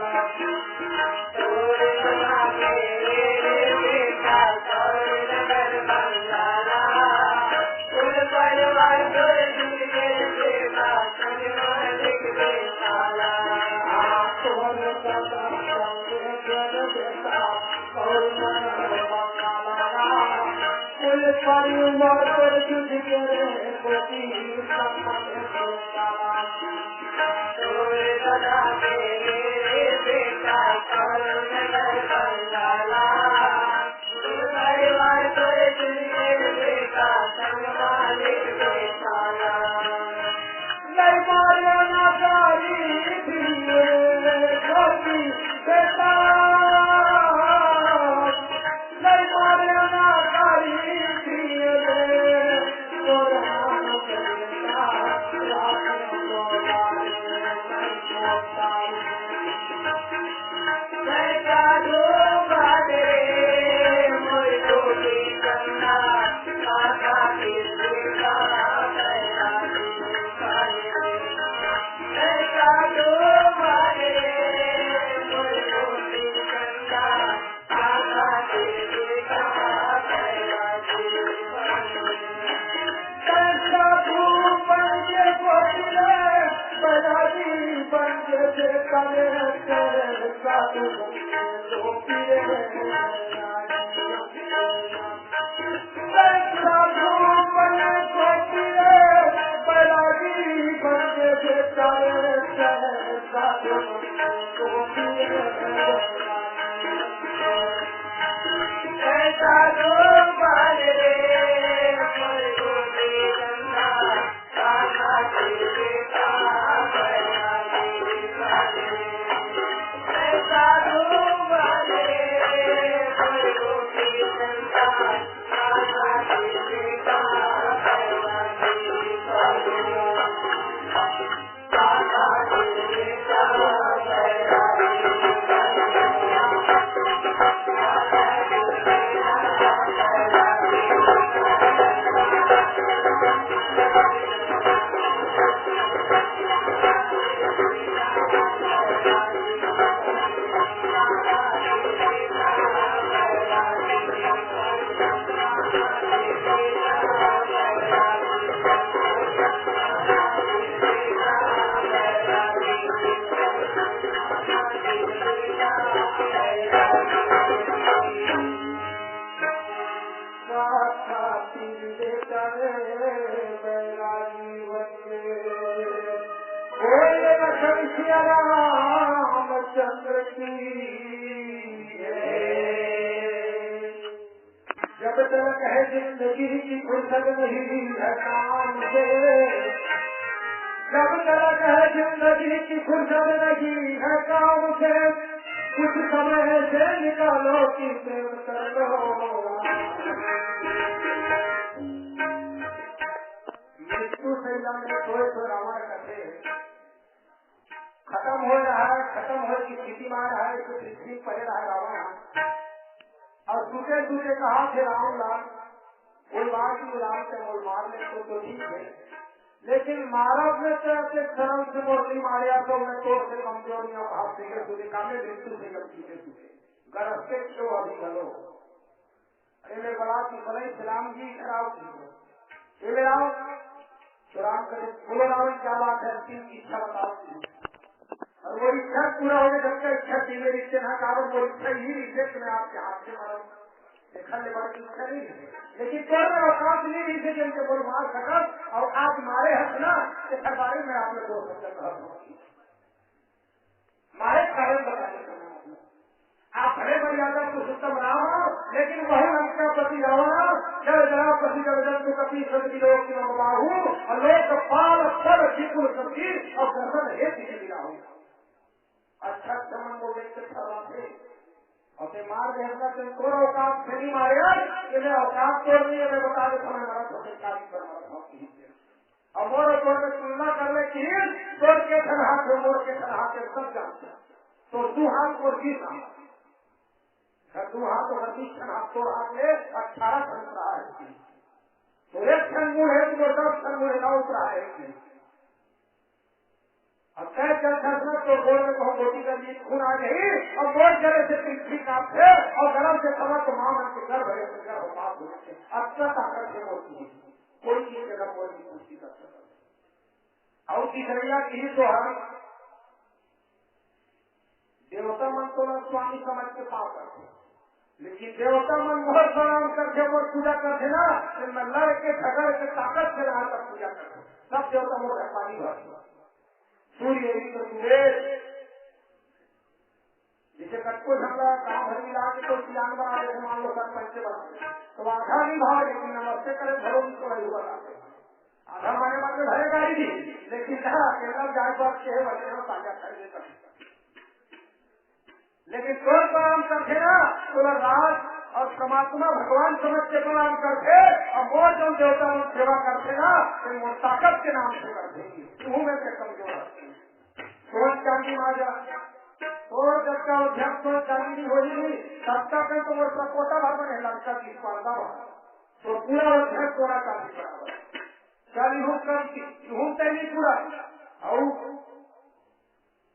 जब तक है जिंदगी की फुर्सत नहीं है काम से, जब तक है जिंदगी की फुर्सत नहीं है काम से, कुछ समय से निकालो कि प्रेम कर लो। मृत्यु से लंबे कोई तो रावण कथे खत्म हो रहा है, खत्म हो की स्थिति में आ रहा है, तो पृथ्वी पड़े रहा है रावण। और दूसरे दूसरे कहा थे राम लाल कोई बात नहीं, राम से मोल मार ले तो ठीक है, लेकिन महाराज ने अपने शरण से मोर्ची मारिया तो मैं तो से कमजोरियां भाव से तुझे कामे मृत्यु से जब तुझे तुझे गरजते क्यों अभी गलो। अरे मैं बड़ा की भले राम जी खराब ये राम तो राम करे बोलो रावण क्या बात है, की इच्छा बताओ। और वो इच्छा पूरा होने सबका इच्छा थी मेरी इच्छा ना कारण वो इच्छा ही रिश्ते मैं आपके हाथ से मारा देखा ले बड़ी इच्छा नहीं है, लेकिन कोई अवकाश नहीं रही थे जिनके बोल मार सकत और आज मारे हंसना के सरबारे में आपने दो मारे कारण बताने आप भले मर्यादा पुरुषोत्तम राम, लेकिन वही लंका पति रावण जब जरा पति जगदन को कपी सदी लोग की बाहू और लोग पाल फल विपुल सब्जी और गर्दन हेत गिरा होगा। अच्छा चमन को देखते थे और मार देगा तो कोई अवकाश से नहीं मारेगा कि मैं अवकाश तोड़ नहीं है, मैं बता देता हूँ मेरा सरकारी पर और मोर तोड़ में तुलना करने की तोड़ के सलाह से मोर के सलाह के सब जानते तो 2 हाथ और 20 हाथ 2 हाथ और 20 हाथ 2 हाथ में 18 खन रहा है, तो 1 क्षण मुड़ है तो 10 क्षण मुड़ ना उतरा है। अब कह तो गोल में कहो गोटी का बीच खून आ गई और गोल जले से पृथ्वी काटते और गरम से खबर तो मां मन के घर भरे घर हो बात होते अच्छा ताकत से होती है, कोई चीज जगह कोई भी कुर्सी कर सकता। और तीसरिया की तो हम देवता मन तो स्वामी समझ के पाप करते, लेकिन देवता मन बहुत प्रणाम करके और पूजा करते ना, मैं लड़ के झगड़ के ताकत से रहा तक पूजा करते, सब देवता मोर पानी भर सूर्य सूरज जिसे कटको झगड़ा गाँव भर मिला के कोई सियान बना दे, मान लो सब पैसे बना तो आधा नहीं भाव, लेकिन नमस्ते करे घरों को नहीं बना आधा माने बात में भरेगा ही, लेकिन अकेला जाए बात के बच्चे ताजा खरीदे कर, लेकिन तो प्रणाम करते ना तो राज और परमात्मा भगवान समझ के प्रणाम करते, और वो जो देवता सेवा करते ना वो ताकत के नाम से करते, मुंह में से कमजोर सोच चांदी माजा और जब का अध्यक्ष सोच चांदी हो ही सबका पे तो वो सपोटा भर बने लड़का की स्पर्धा तो पूरा अध्यक्ष थोड़ा चांदी बराबर चाली हो करती घूमते नहीं पूरा और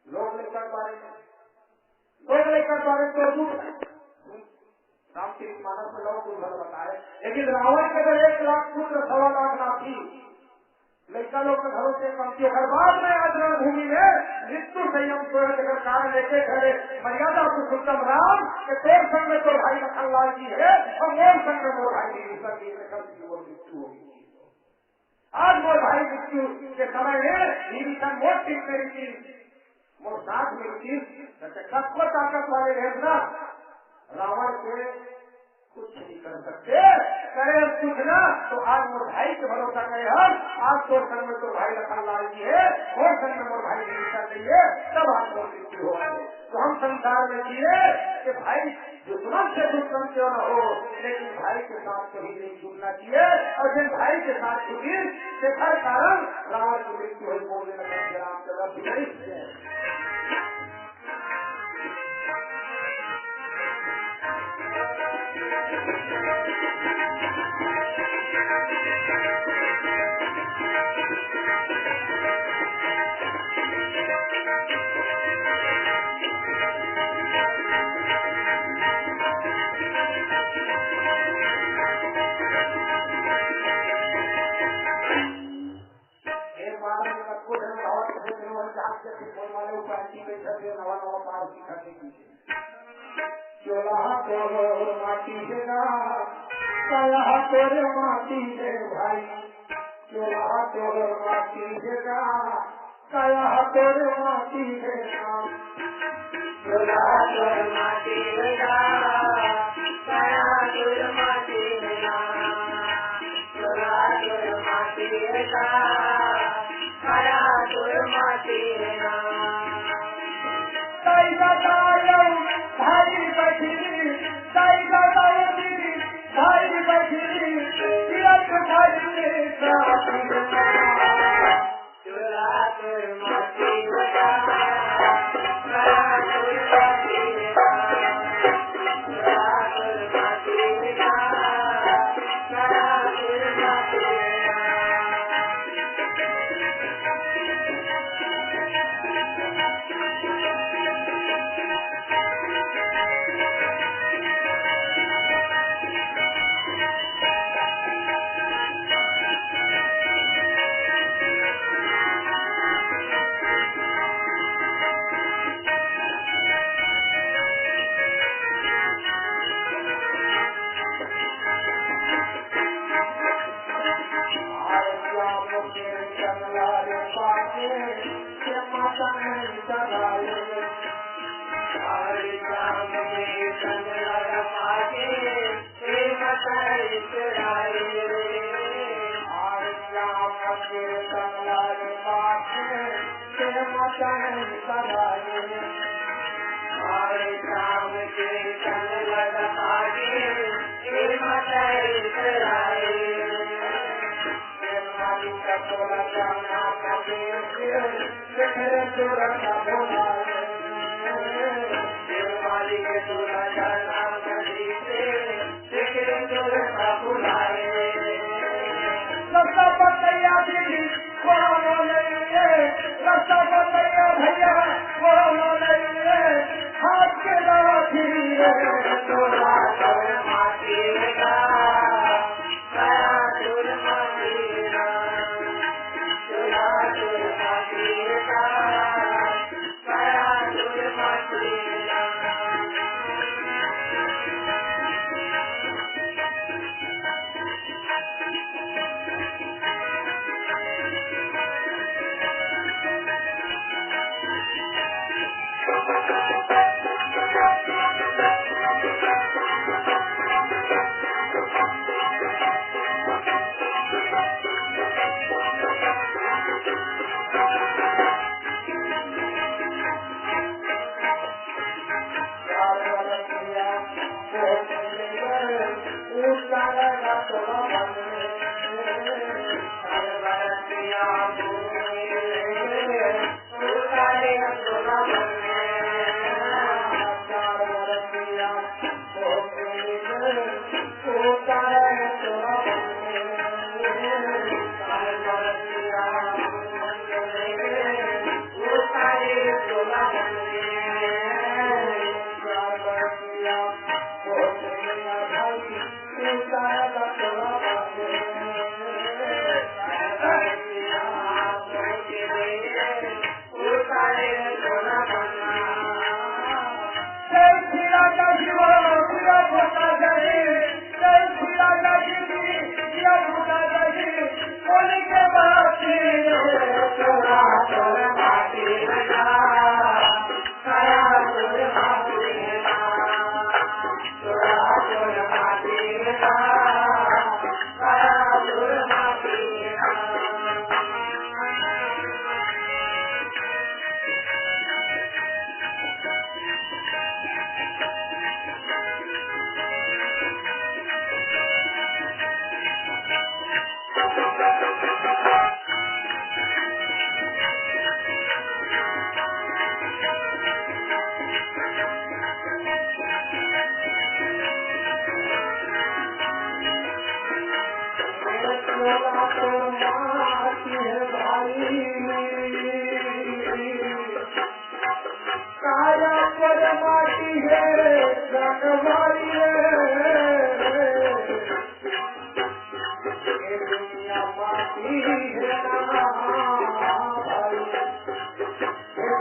लोग लेकर बारे तो रामचरित मानस में लोग भर बताए, लेकिन रावण के अगर 1 लाख पुत्र 1.25 लाख ना थी लड़का लोग के घरों से कम थी, हर बाद में आज रणभूमि में मृत्यु संयम स्वयं कारण लेके खड़े मर्यादा पुरुषोत्तम राम के तोर संग में तो भाई लखन लाल जी है और मोर संग में मोर भाई मृत्यु होगी। आज मोर भाई मृत्यु के समय में मोर ठीक करी थी, मोर साथ में चीज सबको ताकत वाले रहना, रावण के कुछ नहीं कर सकते, करे कुछ ना तो आज मोर भाई के भरोसा करे हम, आज तो संग में तो भाई लखन लाल जी है और संग में मोर भाई जीविका चाहिए, तब आज मोर मृत्यु हो गए। तो हम संसार में जिए कि भाई दुश्मन से दुश्मन क्यों न हो, लेकिन भाई के साथ कभी नहीं जुड़ना चाहिए, और जिन भाई के साथ जुड़ी के हर कारण रावण की मृत्यु हुई, बोलने लगे रामचंद्र नहीं। माटी देगा कया तोरे माटी दे भाई, चोला तोरे माटी देगा कया तोरे माटी देगा, चोला तोरे माटी देगा कया तोरे माटी देगा, चोला तोरे माटी देगा कया तोरे माटी देगा। भाई बची भाई बची तीरथ भाई चुरा तोर माटी लगा चुरा तोर माटी लगा चुरा तोर माटी लगा चुरा तोर माटी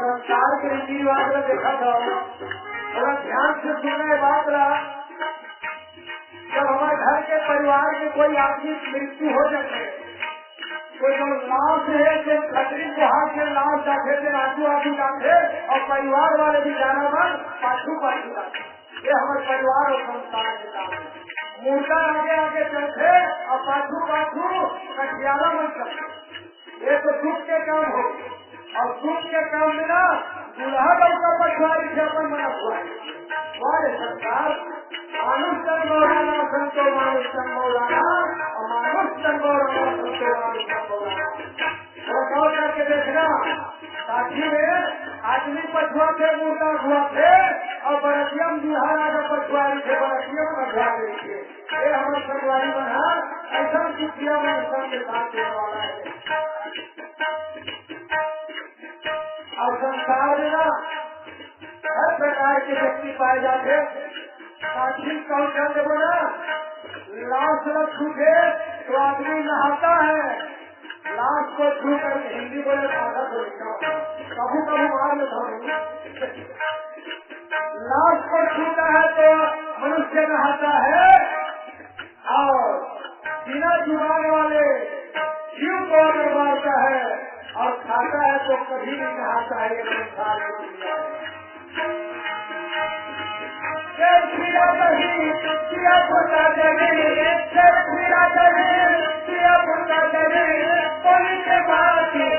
संसार के रीति रिवाज में देखा था, थोड़ा ध्यान से सुनने बात रहा। जब हमारे घर के परिवार में कोई आदमी मृत्यु हो जाते, तो जो लाश है तो खतरी को हाथ से लाश जाते थे, आजू जाते और परिवार वाले भी जाना बन पाछू जाते। ये हमारे परिवार और संस्कार के काम है। मुर्दा आगे आगे चलते और पाछू कटियाला बन सकते। ये तो दुख के काम हो और दुख के काम में ना दूल्हा का पछुआरी से अपन मना हुआ है। सरकार मानुष गौराना संतो मानुष गौराना और मानुष गौराना संतो मानुष गौराना। गौर करके देखना, काशी में आदमी पछुआ थे, मुर्दा हुआ थे और बरतियम दूल्हा राजा पछुआरी थे, बरतियम पछुआरी थे। ये हमारे सरवारी बना ऐसा दुखिया में के साथ देने वाला है। और संसार में ना हर प्रकार के व्यक्ति पाए जाते। साक्षी कौन कहते बोला, लाश रख छूटे तो आदमी नहाता है, लाश को छू कर हिंदी बोले भाषा को लिखा कभी बाहर में धो। लाश को छूता है तो मनुष्य नहाता है और बिना जुबान वाले जीव को अगर मारता है और खाता है तो कभी नहीं नहाता है। ये संसार की दुनिया है। के